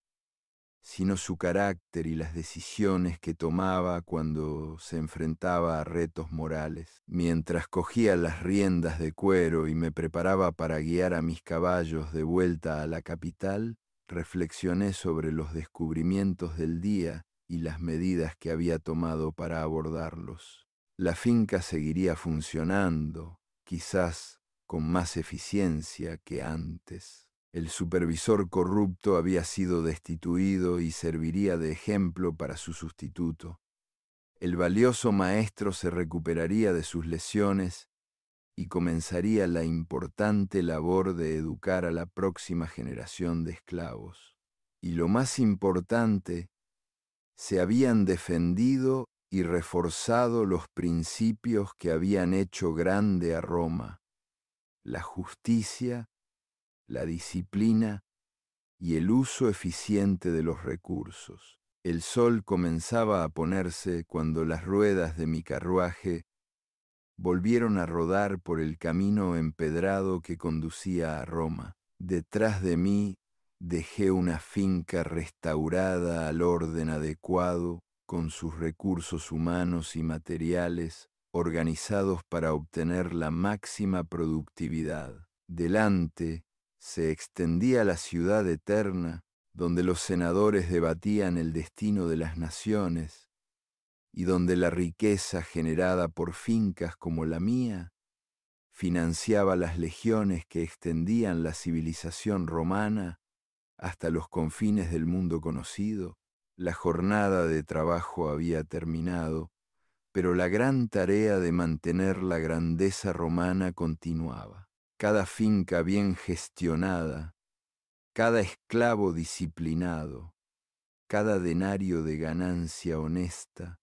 sino su carácter y las decisiones que tomaba cuando se enfrentaba a retos morales. Mientras cogía las riendas de cuero y me preparaba para guiar a mis caballos de vuelta a la capital, reflexioné sobre los descubrimientos del día y las medidas que había tomado para abordarlos. La finca seguiría funcionando, quizás con más eficiencia que antes. El supervisor corrupto había sido destituido y serviría de ejemplo para su sustituto. El valioso maestro se recuperaría de sus lesiones y comenzaría la importante labor de educar a la próxima generación de esclavos. Y lo más importante, se habían defendido y reforzado los principios que habían hecho grande a Roma: la justicia, la disciplina y el uso eficiente de los recursos. El sol comenzaba a ponerse cuando las ruedas de mi carruaje volvieron a rodar por el camino empedrado que conducía a Roma. Detrás de mí dejé una finca restaurada al orden adecuado, con sus recursos humanos y materiales organizados para obtener la máxima productividad. Delante se extendía la ciudad eterna, donde los senadores debatían el destino de las naciones, y donde la riqueza generada por fincas como la mía financiaba las legiones que extendían la civilización romana hasta los confines del mundo conocido. La jornada de trabajo había terminado, pero la gran tarea de mantener la grandeza romana continuaba. Cada finca bien gestionada, cada esclavo disciplinado, cada denario de ganancia honesta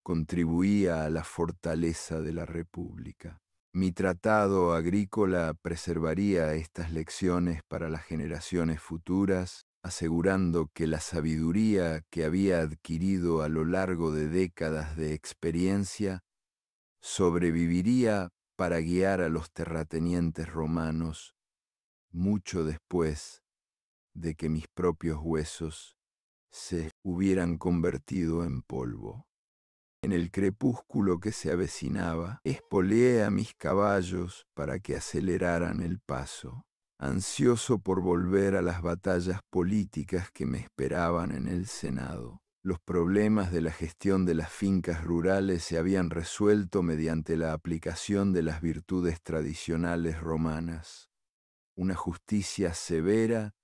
contribuía a la fortaleza de la República. Mi tratado agrícola preservaría estas lecciones para las generaciones futuras, asegurando que la sabiduría que había adquirido a lo largo de décadas de experiencia sobreviviría para guiar a los terratenientes romanos mucho después de que mis propios huesos se hubieran convertido en polvo. En el crepúsculo que se avecinaba, espoleé a mis caballos para que aceleraran el paso, ansioso por volver a las batallas políticas que me esperaban en el Senado. Los problemas de la gestión de las fincas rurales se habían resuelto mediante la aplicación de las virtudes tradicionales romanas. Una justicia severa,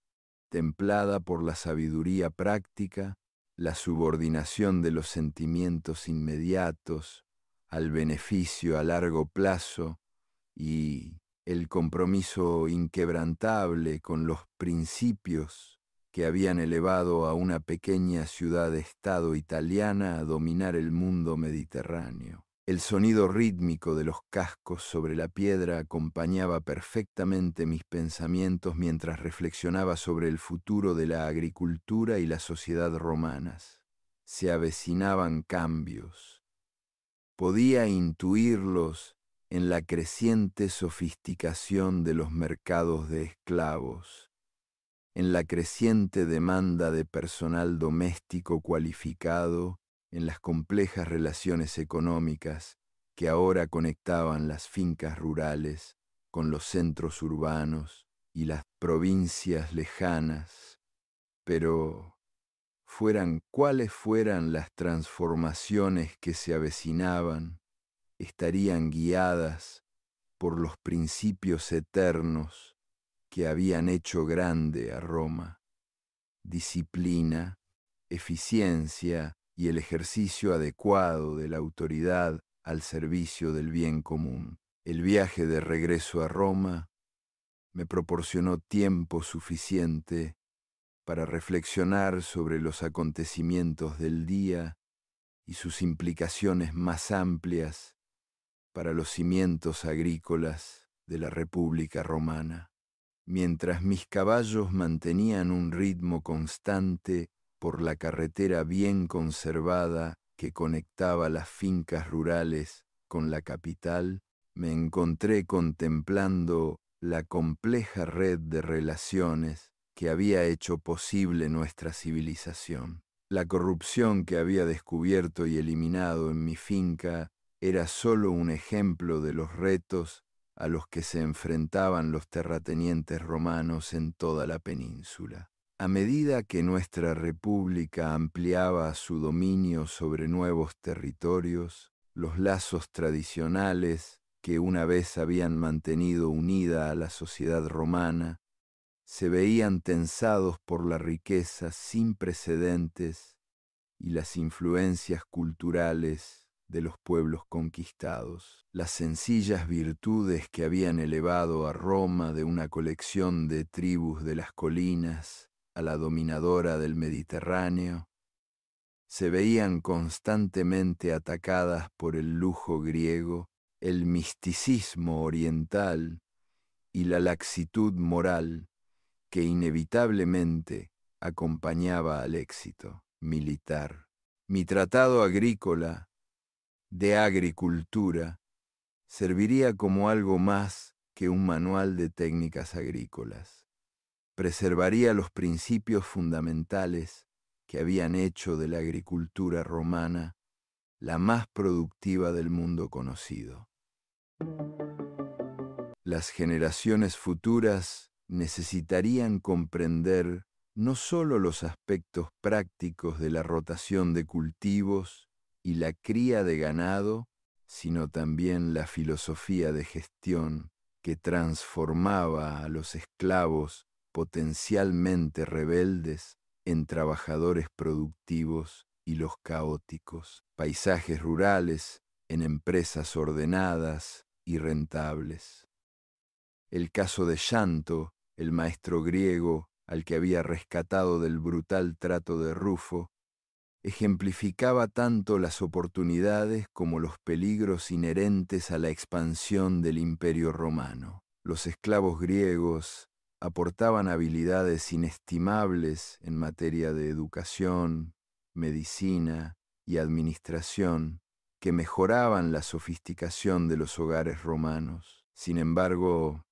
templada por la sabiduría práctica, la subordinación de los sentimientos inmediatos al beneficio a largo plazo y el compromiso inquebrantable con los principios que habían elevado a una pequeña ciudad-estado italiana a dominar el mundo mediterráneo. El sonido rítmico de los cascos sobre la piedra acompañaba perfectamente mis pensamientos mientras reflexionaba sobre el futuro de la agricultura y la sociedad romanas. Se avecinaban cambios. Podía intuirlos en la creciente sofisticación de los mercados de esclavos, en la creciente demanda de personal doméstico cualificado, en las complejas relaciones económicas que ahora conectaban las fincas rurales con los centros urbanos y las provincias lejanas. Pero fueran cuales fueran las transformaciones que se avecinaban, estarían guiadas por los principios eternos que habían hecho grande a Roma: disciplina, eficiencia y el ejercicio adecuado de la autoridad al servicio del bien común. El viaje de regreso a Roma me proporcionó tiempo suficiente para reflexionar sobre los acontecimientos del día y sus implicaciones más amplias para los cimientos agrícolas de la República Romana. Mientras mis caballos mantenían un ritmo constante por la carretera bien conservada que conectaba las fincas rurales con la capital, me encontré contemplando la compleja red de relaciones que había hecho posible nuestra civilización. La corrupción que había descubierto y eliminado en mi finca era solo un ejemplo de los retos a los que se enfrentaban los terratenientes romanos en toda la península. A medida que nuestra república ampliaba su dominio sobre nuevos territorios, los lazos tradicionales que una vez habían mantenido unida a la sociedad romana se veían tensados por la riqueza sin precedentes y las influencias culturales de los pueblos conquistados. Las sencillas virtudes que habían elevado a Roma de una colección de tribus de las colinas a la dominadora del Mediterráneo, se veían constantemente atacadas por el lujo griego, el misticismo oriental y la laxitud moral que inevitablemente acompañaba al éxito militar. Mi tratado agrícola de agricultura serviría como algo más que un manual de técnicas agrícolas. Preservaría los principios fundamentales que habían hecho de la agricultura romana la más productiva del mundo conocido. Las generaciones futuras necesitarían comprender no solo los aspectos prácticos de la rotación de cultivos y la cría de ganado, sino también la filosofía de gestión que transformaba a los esclavos potencialmente rebeldes en trabajadores productivos y los caóticos, paisajes rurales en empresas ordenadas y rentables. El caso de Xanto, el maestro griego al que había rescatado del brutal trato de Rufo, ejemplificaba tanto las oportunidades como los peligros inherentes a la expansión del Imperio Romano. Los esclavos griegos aportaban habilidades inestimables en materia de educación, medicina y administración que mejoraban la sofisticación de los hogares romanos. Sin embargo,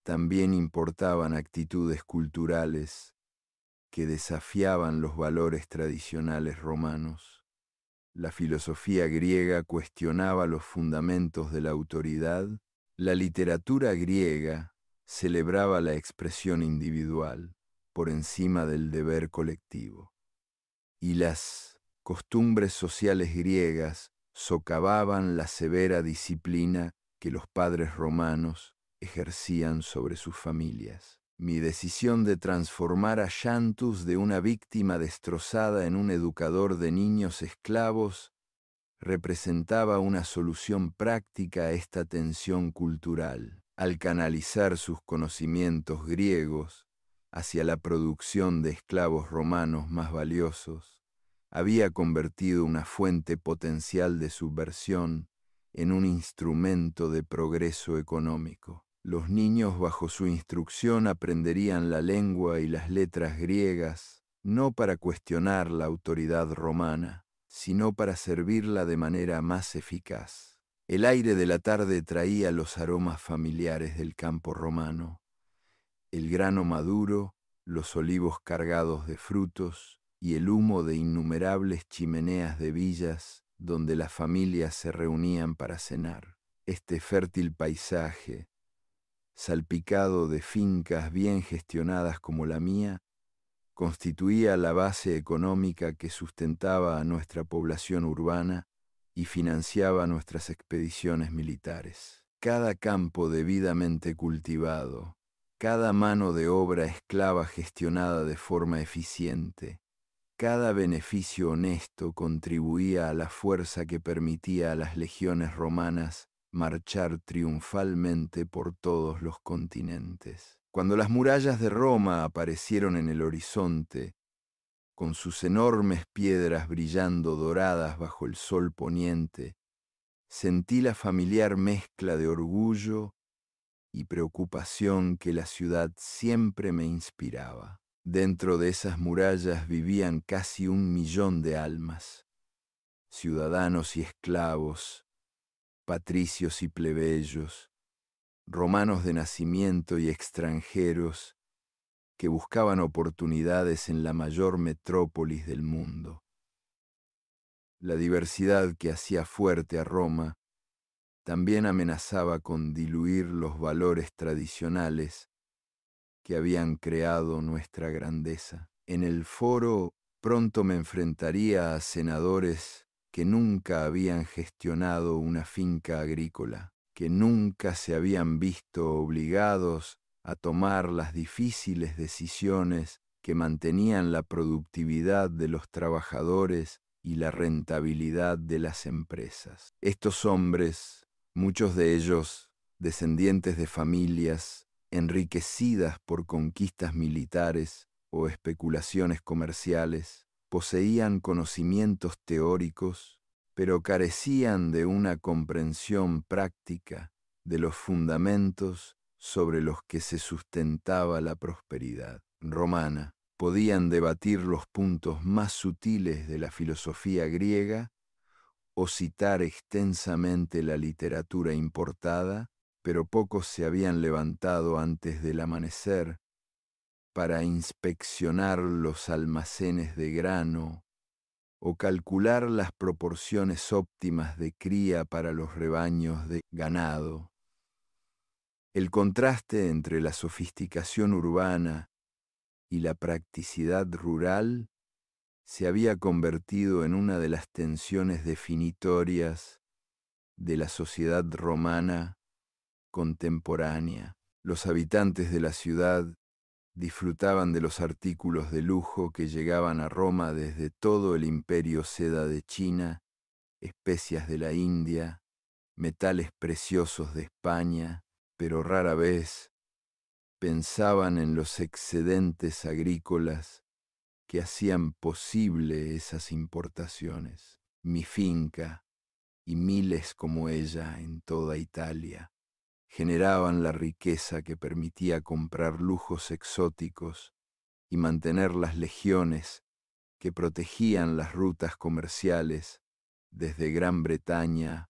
también importaban actitudes culturales que desafiaban los valores tradicionales romanos. La filosofía griega cuestionaba los fundamentos de la autoridad, la literatura griega celebraba la expresión individual por encima del deber colectivo, y las costumbres sociales griegas socavaban la severa disciplina que los padres romanos ejercían sobre sus familias. Mi decisión de transformar a Xantus de una víctima destrozada en un educador de niños esclavos representaba una solución práctica a esta tensión cultural. Al canalizar sus conocimientos griegos hacia la producción de esclavos romanos más valiosos, había convertido una fuente potencial de subversión en un instrumento de progreso económico. Los niños bajo su instrucción aprenderían la lengua y las letras griegas, no para cuestionar la autoridad romana, sino para servirla de manera más eficaz. El aire de la tarde traía los aromas familiares del campo romano, el grano maduro, los olivos cargados de frutos y el humo de innumerables chimeneas de villas donde las familias se reunían para cenar. Este fértil paisaje, salpicado de fincas bien gestionadas como la mía, constituía la base económica que sustentaba a nuestra población urbana y financiaba nuestras expediciones militares. Cada campo debidamente cultivado, cada mano de obra esclava gestionada de forma eficiente, cada beneficio honesto contribuía a la fuerza que permitía a las legiones romanas marchar triunfalmente por todos los continentes. Cuando las murallas de Roma aparecieron en el horizonte, con sus enormes piedras brillando doradas bajo el sol poniente, sentí la familiar mezcla de orgullo y preocupación que la ciudad siempre me inspiraba. Dentro de esas murallas vivían casi 1.000.000 de almas, ciudadanos y esclavos, patricios y plebeyos, romanos de nacimiento y extranjeros que buscaban oportunidades en la mayor metrópolis del mundo. La diversidad que hacía fuerte a Roma también amenazaba con diluir los valores tradicionales que habían creado nuestra grandeza. En el foro pronto me enfrentaría a senadores que nunca habían gestionado una finca agrícola, que nunca se habían visto obligados a tomar las difíciles decisiones que mantenían la productividad de los trabajadores y la rentabilidad de las empresas. Estos hombres, muchos de ellos descendientes de familias enriquecidas por conquistas militares o especulaciones comerciales, poseían conocimientos teóricos, pero carecían de una comprensión práctica de los fundamentos sobre los que se sustentaba la prosperidad romana. Podían debatir los puntos más sutiles de la filosofía griega o citar extensamente la literatura importada, pero pocos se habían levantado antes del amanecer para inspeccionar los almacenes de grano o calcular las proporciones óptimas de cría para los rebaños de ganado. El contraste entre la sofisticación urbana y la practicidad rural se había convertido en una de las tensiones definitorias de la sociedad romana contemporánea. Los habitantes de la ciudad disfrutaban de los artículos de lujo que llegaban a Roma desde todo el imperio seda de China, especias de la India, metales preciosos de España, pero rara vez pensaban en los excedentes agrícolas que hacían posible esas importaciones. Mi finca y miles como ella en toda Italia generaban la riqueza que permitía comprar lujos exóticos y mantener las legiones que protegían las rutas comerciales desde Gran Bretaña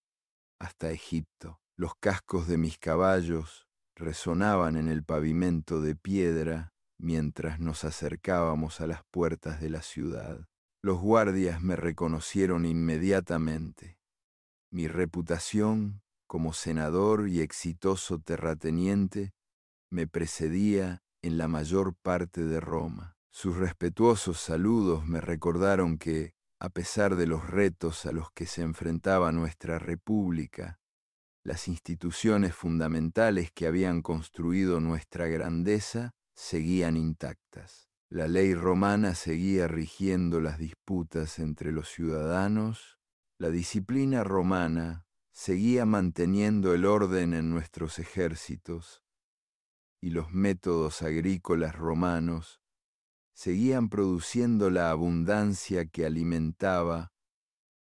hasta Egipto. Los cascos de mis caballos resonaban en el pavimento de piedra mientras nos acercábamos a las puertas de la ciudad. Los guardias me reconocieron inmediatamente. Mi reputación como senador y exitoso terrateniente me precedía en la mayor parte de Roma. Sus respetuosos saludos me recordaron que, a pesar de los retos a los que se enfrentaba nuestra república, las instituciones fundamentales que habían construido nuestra grandeza seguían intactas. La ley romana seguía rigiendo las disputas entre los ciudadanos, la disciplina romana seguía manteniendo el orden en nuestros ejércitos y los métodos agrícolas romanos seguían produciendo la abundancia que alimentaba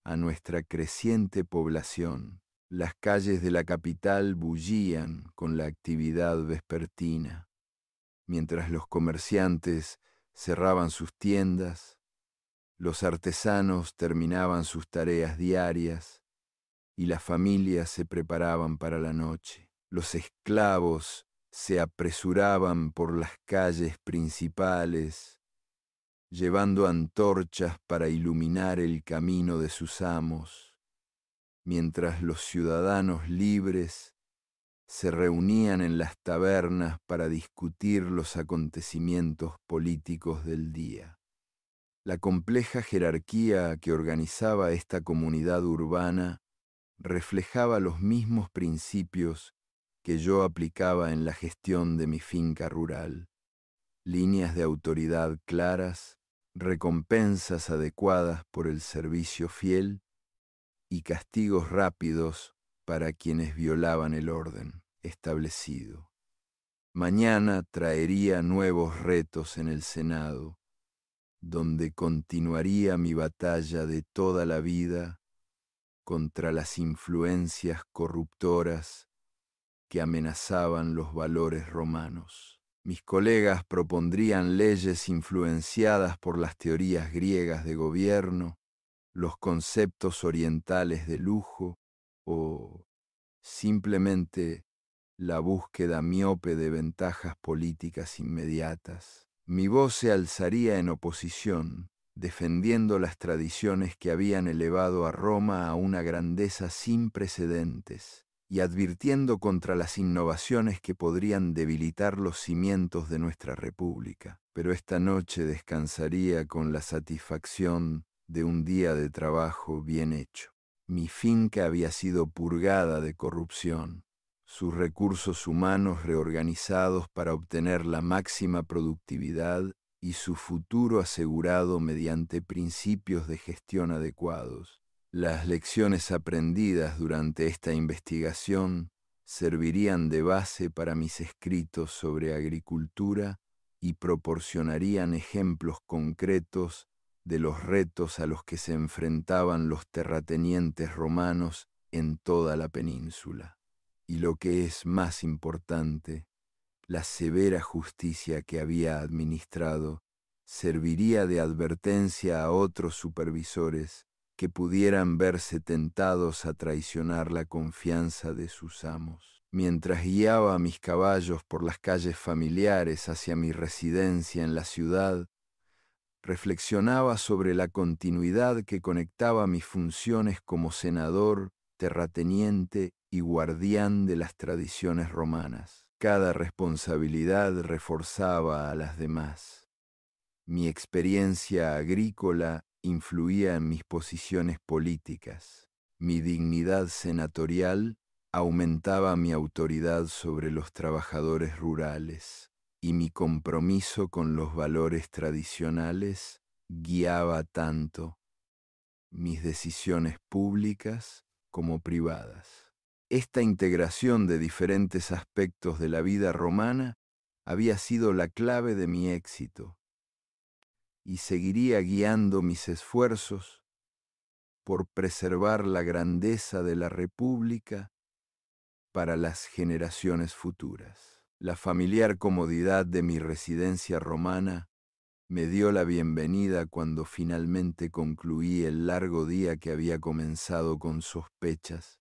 a nuestra creciente población. Las calles de la capital bullían con la actividad vespertina, mientras los comerciantes cerraban sus tiendas, los artesanos terminaban sus tareas diarias y las familias se preparaban para la noche. Los esclavos se apresuraban por las calles principales, llevando antorchas para iluminar el camino de sus amos, mientras los ciudadanos libres se reunían en las tabernas para discutir los acontecimientos políticos del día. La compleja jerarquía que organizaba esta comunidad urbana reflejaba los mismos principios que yo aplicaba en la gestión de mi finca rural: líneas de autoridad claras, recompensas adecuadas por el servicio fiel y castigos rápidos para quienes violaban el orden establecido. Mañana traería nuevos retos en el Senado, donde continuaría mi batalla de toda la vida contra las influencias corruptoras que amenazaban los valores romanos. Mis colegas propondrían leyes influenciadas por las teorías griegas de gobierno, los conceptos orientales de lujo o simplemente la búsqueda miope de ventajas políticas inmediatas. Mi voz se alzaría en oposición, defendiendo las tradiciones que habían elevado a Roma a una grandeza sin precedentes y advirtiendo contra las innovaciones que podrían debilitar los cimientos de nuestra república. Pero esta noche descansaría con la satisfacción de un día de trabajo bien hecho. Mi finca había sido purgada de corrupción, sus recursos humanos reorganizados para obtener la máxima productividad y su futuro asegurado mediante principios de gestión adecuados. Las lecciones aprendidas durante esta investigación servirían de base para mis escritos sobre agricultura y proporcionarían ejemplos concretos de los retos a los que se enfrentaban los terratenientes romanos en toda la península. Y lo que es más importante, la severa justicia que había administrado serviría de advertencia a otros supervisores que pudieran verse tentados a traicionar la confianza de sus amos. Mientras guiaba a mis caballos por las calles familiares hacia mi residencia en la ciudad, reflexionaba sobre la continuidad que conectaba mis funciones como senador, terrateniente y guardián de las tradiciones romanas. Cada responsabilidad reforzaba a las demás. Mi experiencia agrícola influía en mis posiciones políticas. Mi dignidad senatorial aumentaba mi autoridad sobre los trabajadores rurales, y mi compromiso con los valores tradicionales guiaba tanto mis decisiones públicas como privadas. Esta integración de diferentes aspectos de la vida romana había sido la clave de mi éxito y seguiría guiando mis esfuerzos por preservar la grandeza de la República para las generaciones futuras. La familiar comodidad de mi residencia romana me dio la bienvenida cuando finalmente concluí el largo día que había comenzado con sospechas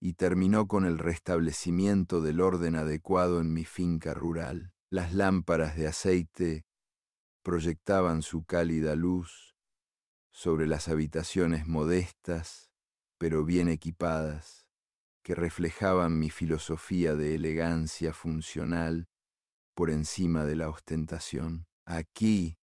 y terminó con el restablecimiento del orden adecuado en mi finca rural. Las lámparas de aceite proyectaban su cálida luz sobre las habitaciones modestas, pero bien equipadas, que reflejaban mi filosofía de elegancia funcional por encima de la ostentación. Aquí,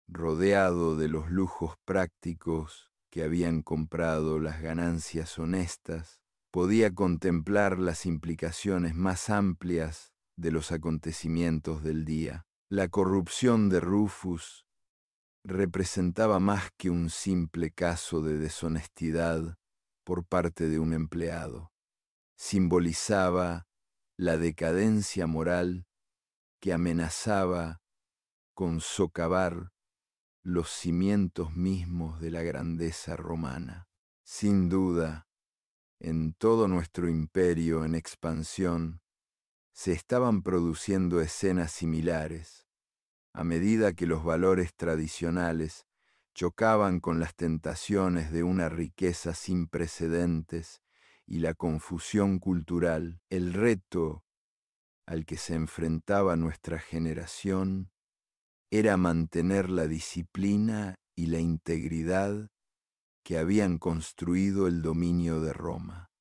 rodeado de los lujos prácticos que habían comprado las ganancias honestas, podía contemplar las implicaciones más amplias de los acontecimientos del día. La corrupción de Rufus representaba más que un simple caso de deshonestidad por parte de un empleado. Simbolizaba la decadencia moral que amenazaba con socavar los cimientos mismos de la grandeza romana. Sin duda, en todo nuestro imperio en expansión, se estaban produciendo escenas similares, a medida que los valores tradicionales chocaban con las tentaciones de una riqueza sin precedentes y la confusión cultural. El reto al que se enfrentaba nuestra generación era mantener la disciplina y la integridad que habían construido el dominio de Roma,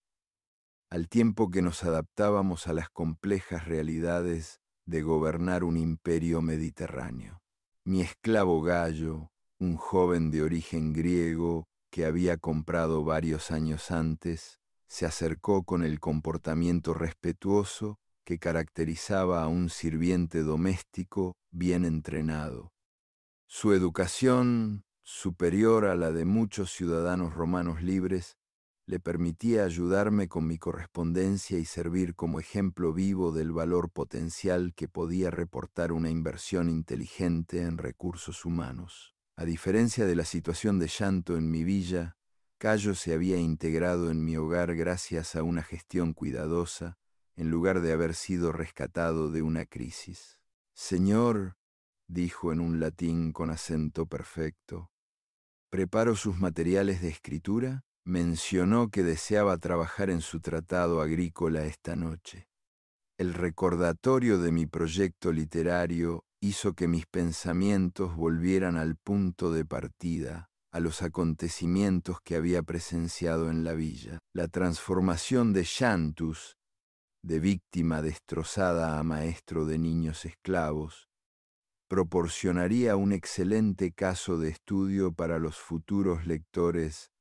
al tiempo que nos adaptábamos a las complejas realidades de gobernar un imperio mediterráneo. Mi esclavo Gallo, un joven de origen griego que había comprado varios años antes, se acercó con el comportamiento respetuoso que caracterizaba a un sirviente doméstico bien entrenado. Su educación, superior a la de muchos ciudadanos romanos libres, le permitía ayudarme con mi correspondencia y servir como ejemplo vivo del valor potencial que podía reportar una inversión inteligente en recursos humanos. A diferencia de la situación de llanto en mi villa, Cayo se había integrado en mi hogar gracias a una gestión cuidadosa, en lugar de haber sido rescatado de una crisis. «Señor», dijo en un latín con acento perfecto, «¿preparo sus materiales de escritura?» Mencionó que deseaba trabajar en su tratado agrícola esta noche. El recordatorio de mi proyecto literario hizo que mis pensamientos volvieran al punto de partida, a los acontecimientos que había presenciado en la villa. La transformación de Xanthus, de víctima destrozada a maestro de niños esclavos, proporcionaría un excelente caso de estudio para los futuros lectores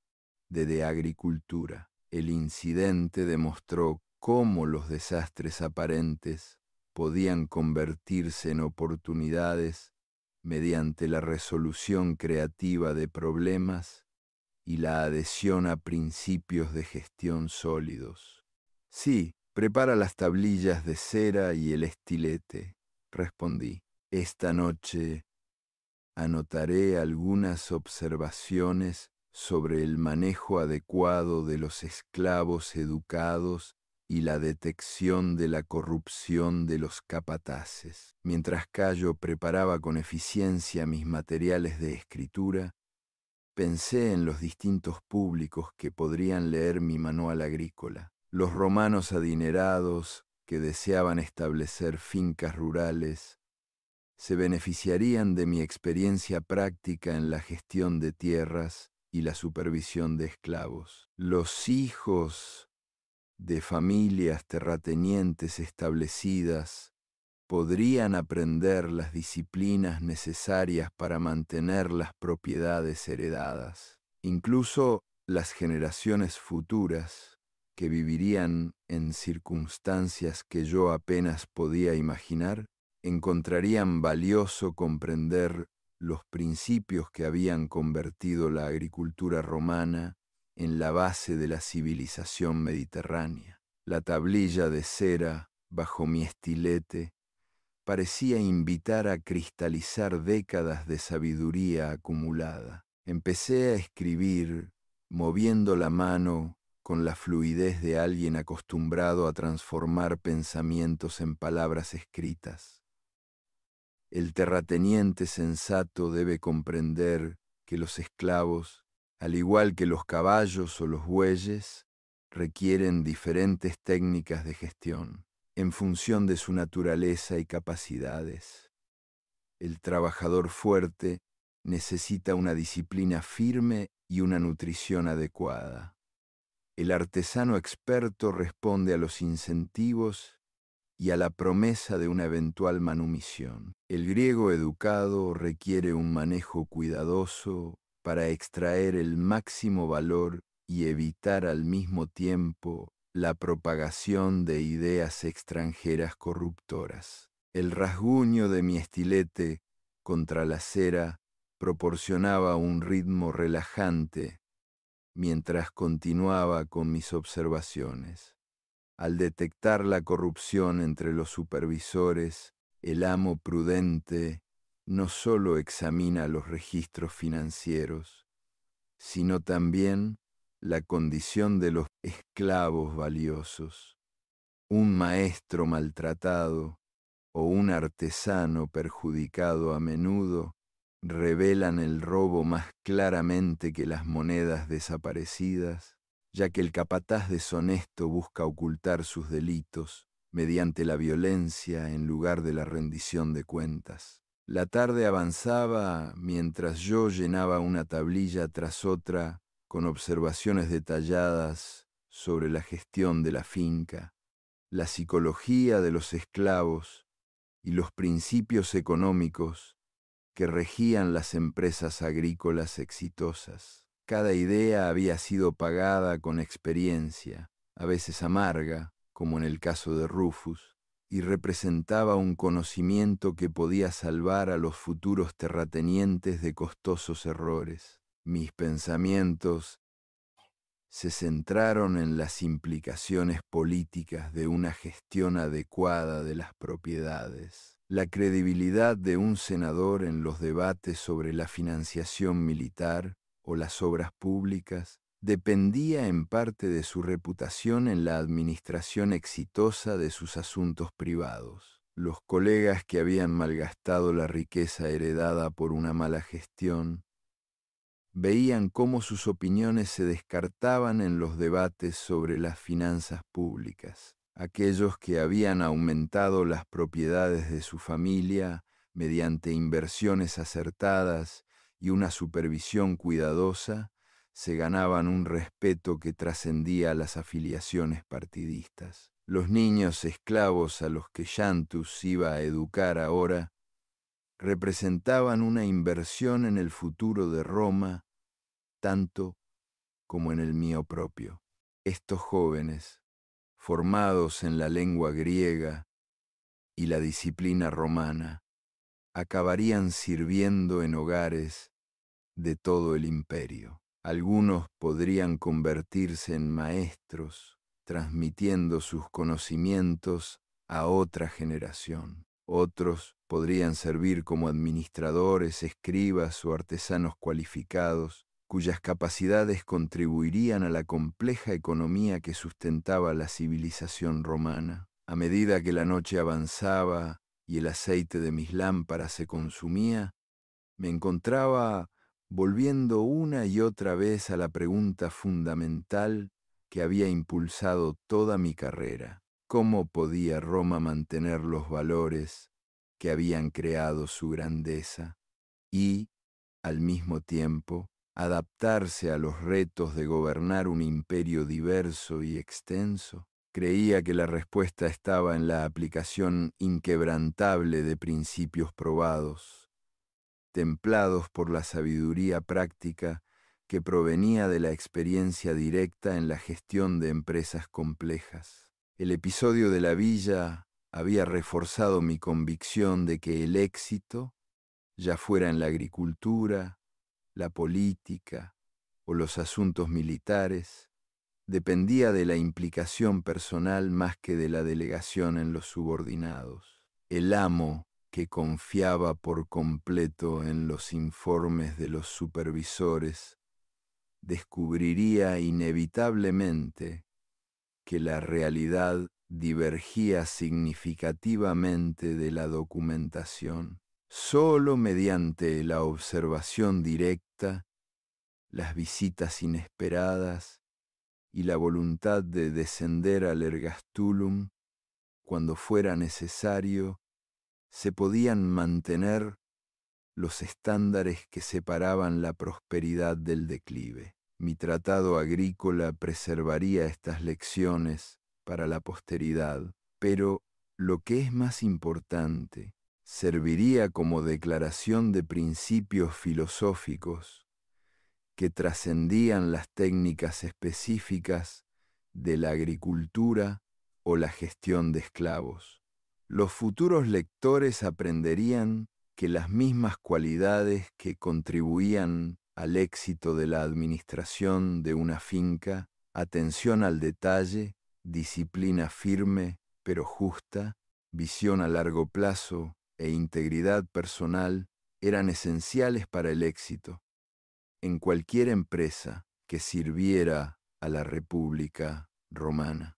de Agricultura. El incidente demostró cómo los desastres aparentes podían convertirse en oportunidades mediante la resolución creativa de problemas y la adhesión a principios de gestión sólidos. Sí, prepara las tablillas de cera y el estilete, respondí. Esta noche anotaré algunas observaciones sobre el manejo adecuado de los esclavos educados y la detección de la corrupción de los capataces. Mientras Cayo preparaba con eficiencia mis materiales de escritura, pensé en los distintos públicos que podrían leer mi manual agrícola. Los romanos adinerados que deseaban establecer fincas rurales se beneficiarían de mi experiencia práctica en la gestión de tierras y la supervisión de esclavos. Los hijos de familias terratenientes establecidas podrían aprender las disciplinas necesarias para mantener las propiedades heredadas. Incluso las generaciones futuras, que vivirían en circunstancias que yo apenas podía imaginar, encontrarían valioso comprender los principios que habían convertido la agricultura romana en la base de la civilización mediterránea. La tablilla de cera bajo mi estilete parecía invitar a cristalizar décadas de sabiduría acumulada. Empecé a escribir, moviendo la mano con la fluidez de alguien acostumbrado a transformar pensamientos en palabras escritas. El terrateniente sensato debe comprender que los esclavos, al igual que los caballos o los bueyes, requieren diferentes técnicas de gestión en función de su naturaleza y capacidades. El trabajador fuerte necesita una disciplina firme y una nutrición adecuada. El artesano experto responde a los incentivos y a la promesa de una eventual manumisión. El griego educado requiere un manejo cuidadoso para extraer el máximo valor y evitar al mismo tiempo la propagación de ideas extranjeras corruptoras. El rasguño de mi estilete contra la cera proporcionaba un ritmo relajante mientras continuaba con mis observaciones. Al detectar la corrupción entre los supervisores, el amo prudente no solo examina los registros financieros, sino también la condición de los esclavos valiosos. Un maestro maltratado o un artesano perjudicado a menudo revelan el robo más claramente que las monedas desaparecidas, ya que el capataz deshonesto busca ocultar sus delitos mediante la violencia en lugar de la rendición de cuentas. La tarde avanzaba mientras yo llenaba una tablilla tras otra con observaciones detalladas sobre la gestión de la finca, la psicología de los esclavos y los principios económicos que regían las empresas agrícolas exitosas. Cada idea había sido pagada con experiencia, a veces amarga, como en el caso de Rufus, y representaba un conocimiento que podía salvar a los futuros terratenientes de costosos errores. Mis pensamientos se centraron en las implicaciones políticas de una gestión adecuada de las propiedades. La credibilidad de un senador en los debates sobre la financiación militar o las obras públicas dependía en parte de su reputación en la administración exitosa de sus asuntos privados. Los colegas que habían malgastado la riqueza heredada por una mala gestión veían cómo sus opiniones se descartaban en los debates sobre las finanzas públicas. Aquellos que habían aumentado las propiedades de su familia mediante inversiones acertadas y una supervisión cuidadosa, se ganaban un respeto que trascendía las afiliaciones partidistas. Los niños esclavos a los que Xanthus iba a educar ahora representaban una inversión en el futuro de Roma, tanto como en el mío propio. Estos jóvenes, formados en la lengua griega y la disciplina romana, acabarían sirviendo en hogares de todo el imperio. Algunos podrían convertirse en maestros, transmitiendo sus conocimientos a otra generación. Otros podrían servir como administradores, escribas o artesanos cualificados, cuyas capacidades contribuirían a la compleja economía que sustentaba la civilización romana. A medida que la noche avanzaba y el aceite de mis lámparas se consumía, me encontraba volviendo una y otra vez a la pregunta fundamental que había impulsado toda mi carrera. ¿Cómo podía Roma mantener los valores que habían creado su grandeza y, al mismo tiempo, adaptarse a los retos de gobernar un imperio diverso y extenso? Creía que la respuesta estaba en la aplicación inquebrantable de principios probados, templados por la sabiduría práctica que provenía de la experiencia directa en la gestión de empresas complejas. El episodio de la villa había reforzado mi convicción de que el éxito, ya fuera en la agricultura, la política o los asuntos militares, dependía de la implicación personal más que de la delegación en los subordinados. El amo, que confiaba por completo en los informes de los supervisores, descubriría inevitablemente que la realidad divergía significativamente de la documentación. Solo mediante la observación directa, las visitas inesperadas y la voluntad de descender al ergastulum cuando fuera necesario, se podían mantener los estándares que separaban la prosperidad del declive. Mi tratado agrícola preservaría estas lecciones para la posteridad, pero lo que es más importante, serviría como declaración de principios filosóficos que trascendían las técnicas específicas de la agricultura o la gestión de esclavos. Los futuros lectores aprenderían que las mismas cualidades que contribuían al éxito de la administración de una finca, atención al detalle, disciplina firme pero justa, visión a largo plazo e integridad personal, eran esenciales para el éxito en cualquier empresa que sirviera a la República Romana.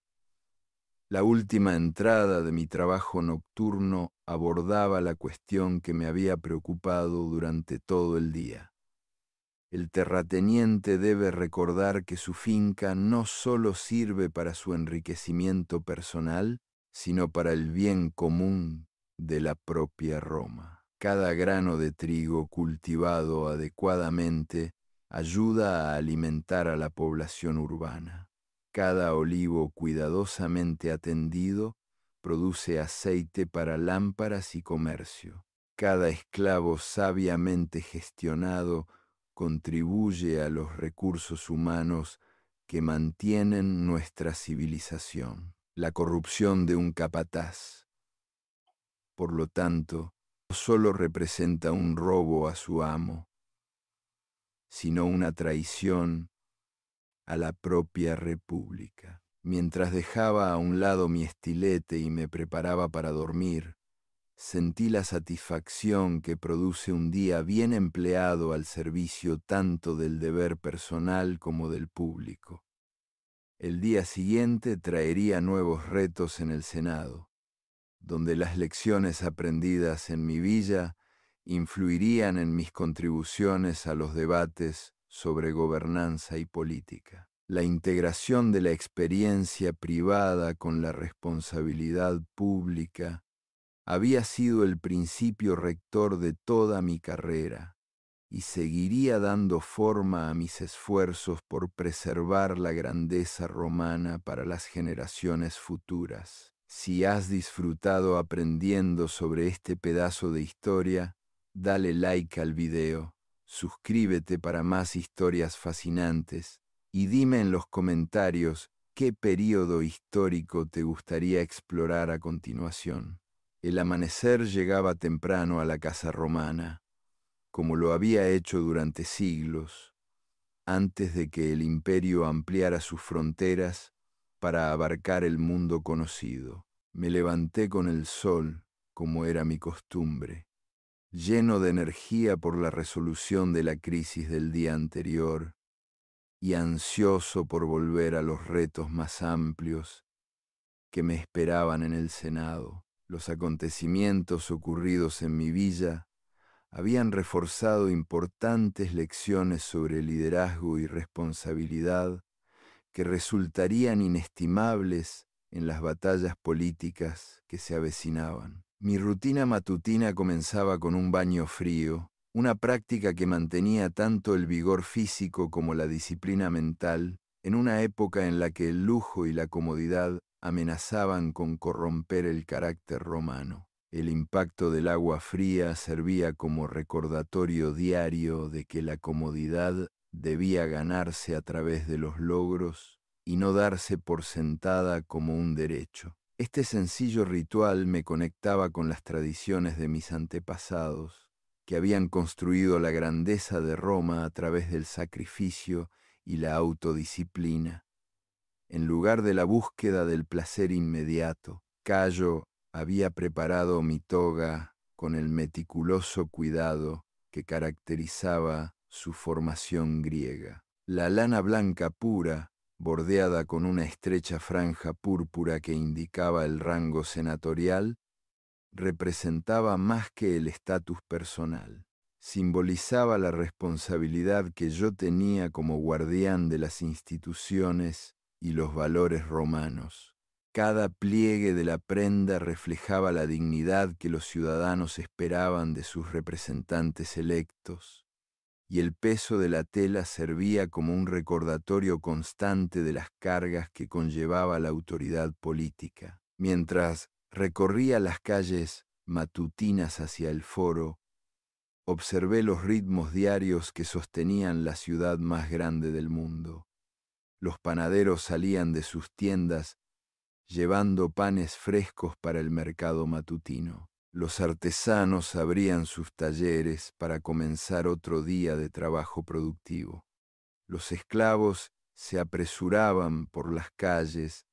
La última entrada de mi trabajo nocturno abordaba la cuestión que me había preocupado durante todo el día. El terrateniente debe recordar que su finca no solo sirve para su enriquecimiento personal, sino para el bien común de la propia Roma. Cada grano de trigo cultivado adecuadamente ayuda a alimentar a la población urbana. Cada olivo cuidadosamente atendido produce aceite para lámparas y comercio. Cada esclavo sabiamente gestionado contribuye a los recursos humanos que mantienen nuestra civilización. La corrupción de un capataz, por lo tanto, no solo representa un robo a su amo, sino una traición a la propia república. Mientras dejaba a un lado mi estilete y me preparaba para dormir, sentí la satisfacción que produce un día bien empleado al servicio tanto del deber personal como del público. El día siguiente traería nuevos retos en el Senado, donde las lecciones aprendidas en mi villa influirían en mis contribuciones a los debates sobre gobernanza y política. La integración de la experiencia privada con la responsabilidad pública había sido el principio rector de toda mi carrera y seguiría dando forma a mis esfuerzos por preservar la grandeza romana para las generaciones futuras. Si has disfrutado aprendiendo sobre este pedazo de historia, dale like al video, suscríbete para más historias fascinantes y dime en los comentarios qué período histórico te gustaría explorar a continuación. El amanecer llegaba temprano a la casa romana, como lo había hecho durante siglos, antes de que el imperio ampliara sus fronteras para abarcar el mundo conocido. Me levanté con el sol, como era mi costumbre, lleno de energía por la resolución de la crisis del día anterior y ansioso por volver a los retos más amplios que me esperaban en el Senado. Los acontecimientos ocurridos en mi villa habían reforzado importantes lecciones sobre liderazgo y responsabilidad que resultarían inestimables en las batallas políticas que se avecinaban. Mi rutina matutina comenzaba con un baño frío, una práctica que mantenía tanto el vigor físico como la disciplina mental en una época en la que el lujo y la comodidad amenazaban con corromper el carácter romano. El impacto del agua fría servía como recordatorio diario de que la comodidad debía ganarse a través de los logros y no darse por sentada como un derecho. Este sencillo ritual me conectaba con las tradiciones de mis antepasados, que habían construido la grandeza de Roma a través del sacrificio y la autodisciplina. En lugar de la búsqueda del placer inmediato, Cayo había preparado mi toga con el meticuloso cuidado que caracterizaba su formación griega. La lana blanca pura, bordeada con una estrecha franja púrpura que indicaba el rango senatorial, representaba más que el estatus personal. Simbolizaba la responsabilidad que yo tenía como guardián de las instituciones y los valores romanos. Cada pliegue de la prenda reflejaba la dignidad que los ciudadanos esperaban de sus representantes electos, y el peso de la tela servía como un recordatorio constante de las cargas que conllevaba la autoridad política. Mientras recorría las calles matutinas hacia el foro, observé los ritmos diarios que sostenían la ciudad más grande del mundo. Los panaderos salían de sus tiendas llevando panes frescos para el mercado matutino. Los artesanos abrían sus talleres para comenzar otro día de trabajo productivo. Los esclavos se apresuraban por las calles,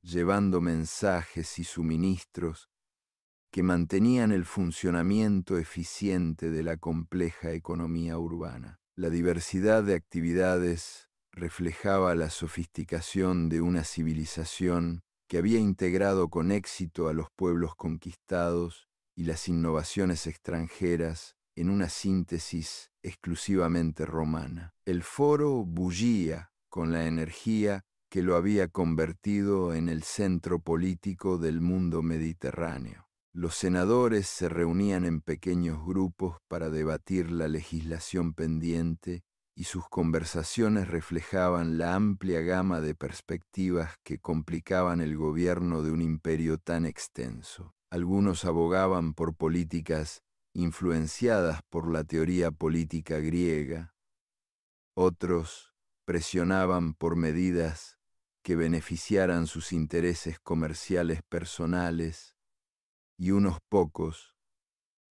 llevando mensajes y suministros que mantenían el funcionamiento eficiente de la compleja economía urbana. La diversidad de actividades reflejaba la sofisticación de una civilización que había integrado con éxito a los pueblos conquistados y las innovaciones extranjeras en una síntesis exclusivamente romana. El foro bullía con la energía que lo había convertido en el centro político del mundo mediterráneo. Los senadores se reunían en pequeños grupos para debatir la legislación pendiente y sus conversaciones reflejaban la amplia gama de perspectivas que complicaban el gobierno de un imperio tan extenso. Algunos abogaban por políticas influenciadas por la teoría política griega, otros presionaban por medidas que beneficiaran sus intereses comerciales personales, y unos pocos,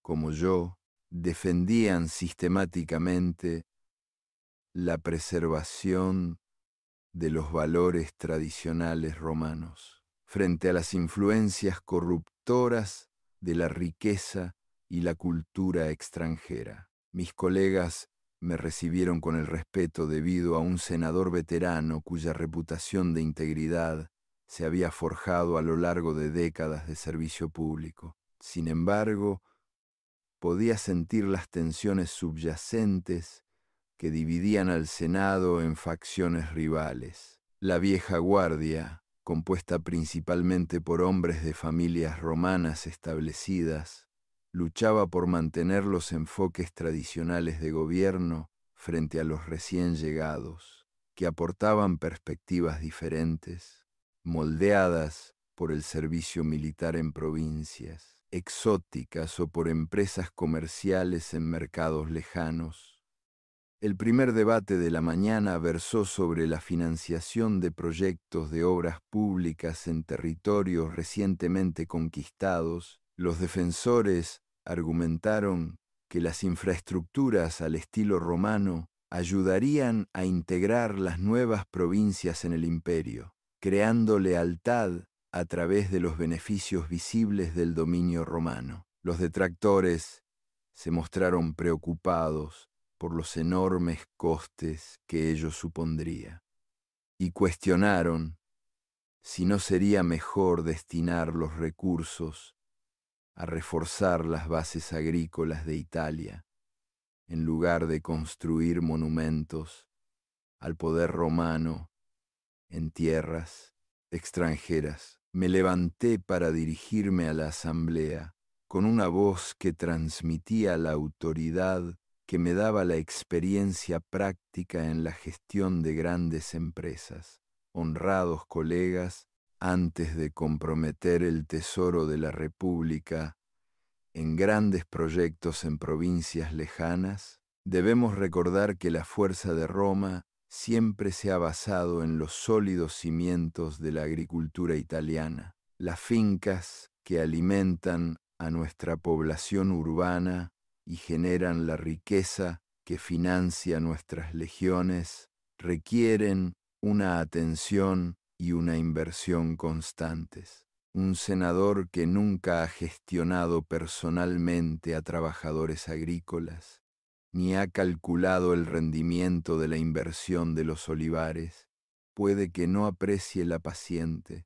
como yo, defendían sistemáticamente la preservación de los valores tradicionales romanos frente a las influencias corruptoras de la riqueza y la cultura extranjera. Mis colegas me recibieron con el respeto debido a un senador veterano cuya reputación de integridad se había forjado a lo largo de décadas de servicio público. Sin embargo, podía sentir las tensiones subyacentes que dividían al Senado en facciones rivales. La vieja guardia, compuesta principalmente por hombres de familias romanas establecidas, luchaba por mantener los enfoques tradicionales de gobierno frente a los recién llegados, que aportaban perspectivas diferentes, moldeadas por el servicio militar en provincias, exóticas o por empresas comerciales en mercados lejanos. El primer debate de la mañana versó sobre la financiación de proyectos de obras públicas en territorios recientemente conquistados Los defensores argumentaron que las infraestructuras al estilo romano ayudarían a integrar las nuevas provincias en el imperio, creando lealtad a través de los beneficios visibles del dominio romano. Los detractores se mostraron preocupados por los enormes costes que ello supondría y cuestionaron si no sería mejor destinar los recursos a reforzar las bases agrícolas de Italia, en lugar de construir monumentos al poder romano en tierras extranjeras. Me levanté para dirigirme a la asamblea con una voz que transmitía la autoridad que me daba la experiencia práctica en la gestión de grandes empresas. Honrados colegas, antes de comprometer el tesoro de la República en grandes proyectos en provincias lejanas, debemos recordar que la fuerza de Roma siempre se ha basado en los sólidos cimientos de la agricultura italiana, las fincas que alimentan a nuestra población urbana y generan la riqueza que financia nuestras legiones, requieren una atención y una inversión constantes. Un senador que nunca ha gestionado personalmente a trabajadores agrícolas, ni ha calculado el rendimiento de la inversión de los olivares, puede que no aprecie la paciente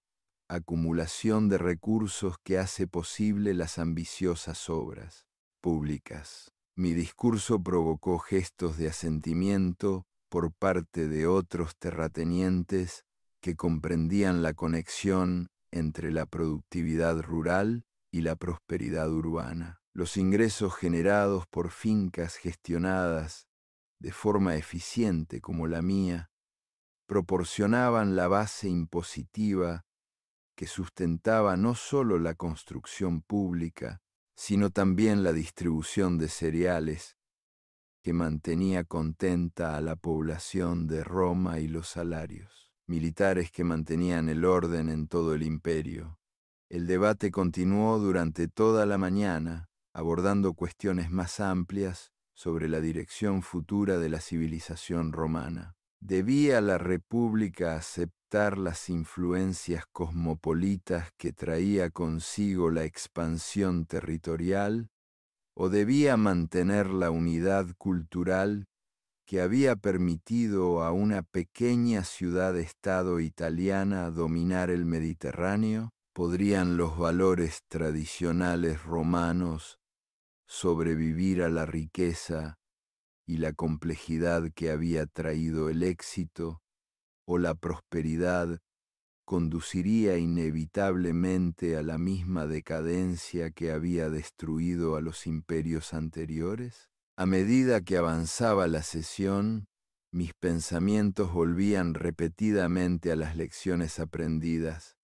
acumulación de recursos que hace posible las ambiciosas obras públicas. Mi discurso provocó gestos de asentimiento por parte de otros terratenientes que comprendían la conexión entre la productividad rural y la prosperidad urbana. Los ingresos generados por fincas gestionadas de forma eficiente como la mía proporcionaban la base impositiva que sustentaba no solo la construcción pública, sino también la distribución de cereales que mantenía contenta a la población de Roma y los salarios, militares que mantenían el orden en todo el imperio. El debate continuó durante toda la mañana, abordando cuestiones más amplias sobre la dirección futura de la civilización romana. ¿Debía la República aceptar las influencias cosmopolitas que traía consigo la expansión territorial, o debía mantener la unidad cultural que había permitido a una pequeña ciudad-estado italiana dominar el Mediterráneo? ¿Podrían los valores tradicionales romanos sobrevivir a la riqueza y la complejidad que había traído el éxito, o la prosperidad conduciría inevitablemente a la misma decadencia que había destruido a los imperios anteriores? A medida que avanzaba la sesión, mis pensamientos volvían repetidamente a las lecciones aprendidas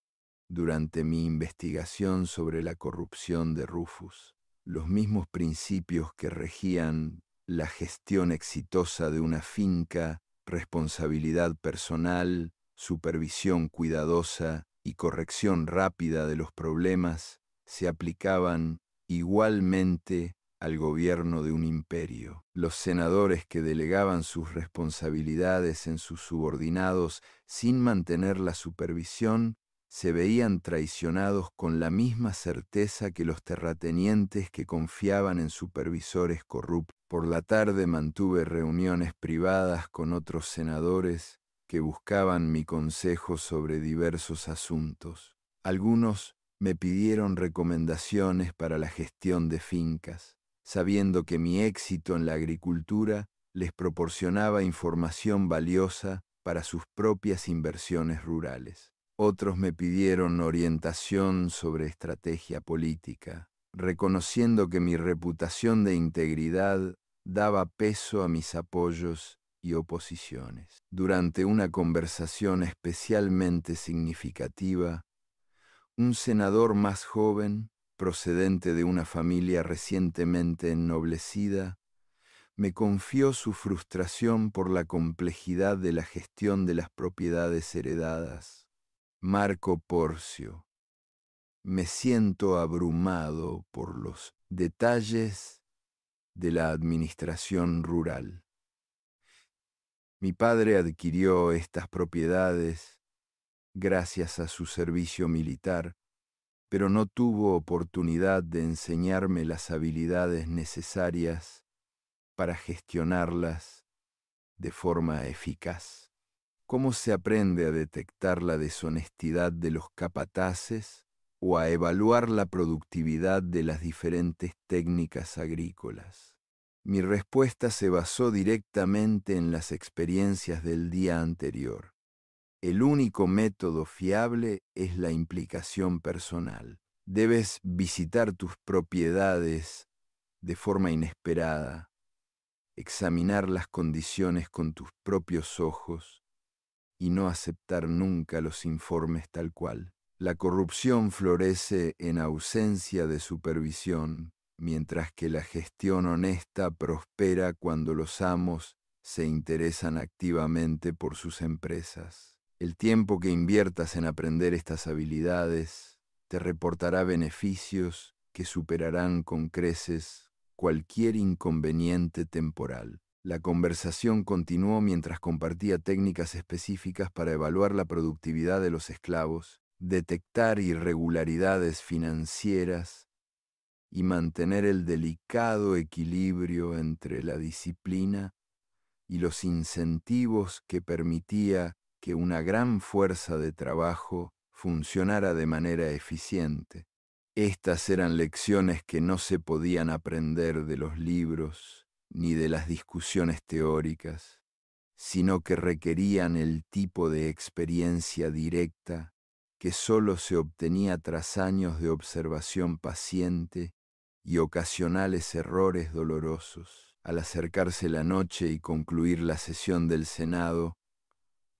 durante mi investigación sobre la corrupción de Rufus. Los mismos principios que regían la gestión exitosa de una finca, responsabilidad personal, supervisión cuidadosa y corrección rápida de los problemas, se aplicaban igualmente al gobierno de un imperio. Los senadores que delegaban sus responsabilidades en sus subordinados sin mantener la supervisión se veían traicionados con la misma certeza que los terratenientes que confiaban en supervisores corruptos. Por la tarde mantuve reuniones privadas con otros senadores que buscaban mi consejo sobre diversos asuntos. Algunos me pidieron recomendaciones para la gestión de fincas, sabiendo que mi éxito en la agricultura les proporcionaba información valiosa para sus propias inversiones rurales. Otros me pidieron orientación sobre estrategia política, reconociendo que mi reputación de integridad daba peso a mis apoyos y oposiciones. Durante una conversación especialmente significativa, un senador más joven, procedente de una familia recientemente ennoblecida, me confió su frustración por la complejidad de la gestión de las propiedades heredadas. Marco Porcio, me siento abrumado por los detalles de la administración rural. Mi padre adquirió estas propiedades gracias a su servicio militar, pero no tuvo oportunidad de enseñarme las habilidades necesarias para gestionarlas de forma eficaz. ¿Cómo se aprende a detectar la deshonestidad de los capataces o a evaluar la productividad de las diferentes técnicas agrícolas? Mi respuesta se basó directamente en las experiencias del día anterior. El único método fiable es la implicación personal. Debes visitar tus propiedades de forma inesperada, examinar las condiciones con tus propios ojos y no aceptar nunca los informes tal cual. La corrupción florece en ausencia de supervisión, mientras que la gestión honesta prospera cuando los amos se interesan activamente por sus empresas. El tiempo que inviertas en aprender estas habilidades te reportará beneficios que superarán con creces cualquier inconveniente temporal. La conversación continuó mientras compartía técnicas específicas para evaluar la productividad de los esclavos, detectar irregularidades financieras y mantener el delicado equilibrio entre la disciplina y los incentivos que permitía que una gran fuerza de trabajo funcionara de manera eficiente. Estas eran lecciones que no se podían aprender de los libros ni de las discusiones teóricas, sino que requerían el tipo de experiencia directa que sólo se obtenía tras años de observación paciente y ocasionales errores dolorosos. Al acercarse la noche y concluir la sesión del Senado,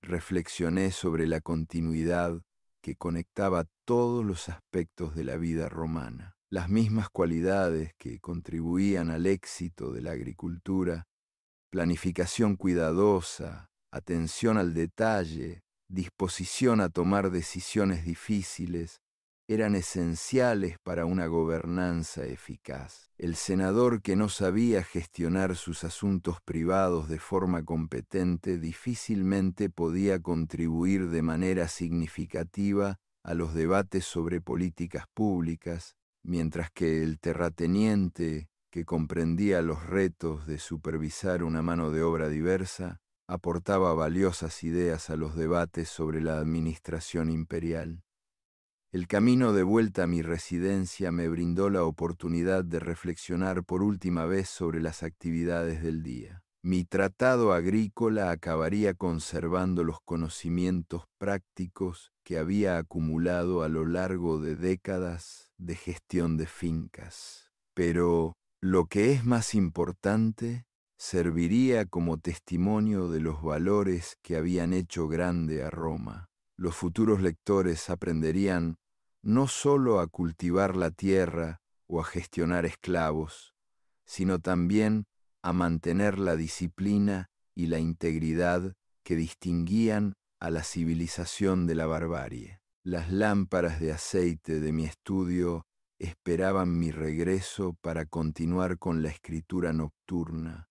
reflexioné sobre la continuidad que conectaba todos los aspectos de la vida romana. Las mismas cualidades que contribuían al éxito de la agricultura: planificación cuidadosa, atención al detalle, disposición a tomar decisiones difíciles, eran esenciales para una gobernanza eficaz. El senador que no sabía gestionar sus asuntos privados de forma competente difícilmente podía contribuir de manera significativa a los debates sobre políticas públicas, mientras que el terrateniente, que comprendía los retos de supervisar una mano de obra diversa, aportaba valiosas ideas a los debates sobre la administración imperial. El camino de vuelta a mi residencia me brindó la oportunidad de reflexionar por última vez sobre las actividades del día. Mi tratado agrícola acabaría conservando los conocimientos prácticos que había acumulado a lo largo de décadas de gestión de fincas. Pero lo que es más importante, serviría como testimonio de los valores que habían hecho grande a Roma. Los futuros lectores aprenderían no solo a cultivar la tierra o a gestionar esclavos, sino también a mantener la disciplina y la integridad que distinguían a la civilización de la barbarie. Las lámparas de aceite de mi estudio esperaban mi regreso para continuar con la escritura nocturna,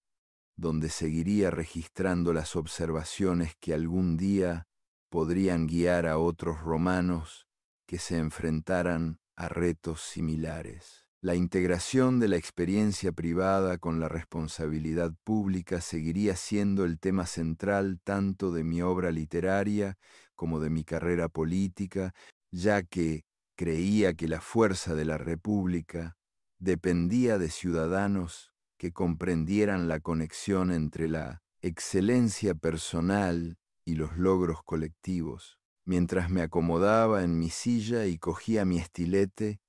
donde seguiría registrando las observaciones que algún día podrían guiar a otros romanos que se enfrentaran a retos similares. La integración de la experiencia privada con la responsabilidad pública seguiría siendo el tema central tanto de mi obra literaria como de mi carrera política, ya que creía que la fuerza de la República dependía de ciudadanos que comprendieran la conexión entre la excelencia personal y los logros colectivos. Mientras me acomodaba en mi silla y cogía mi estilete,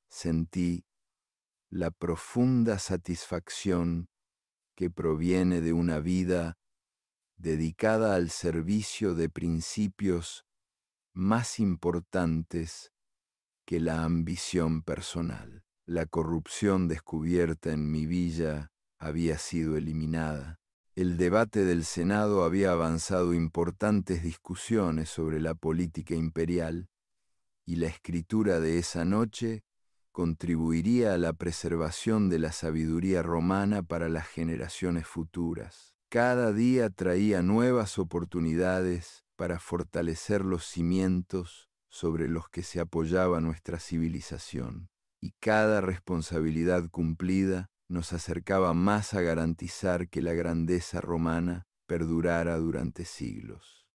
sentí la profunda satisfacción que proviene de una vida dedicada al servicio de principios más importantes que la ambición personal. La corrupción descubierta en mi villa había sido eliminada. El debate del Senado había avanzado importantes discusiones sobre la política imperial, y la escritura de esa noche contribuiría a la preservación de la sabiduría romana para las generaciones futuras. Cada día traía nuevas oportunidades para fortalecer los cimientos sobre los que se apoyaba nuestra civilización, y cada responsabilidad cumplida nos acercaba más a garantizar que la grandeza romana perdurara durante siglos.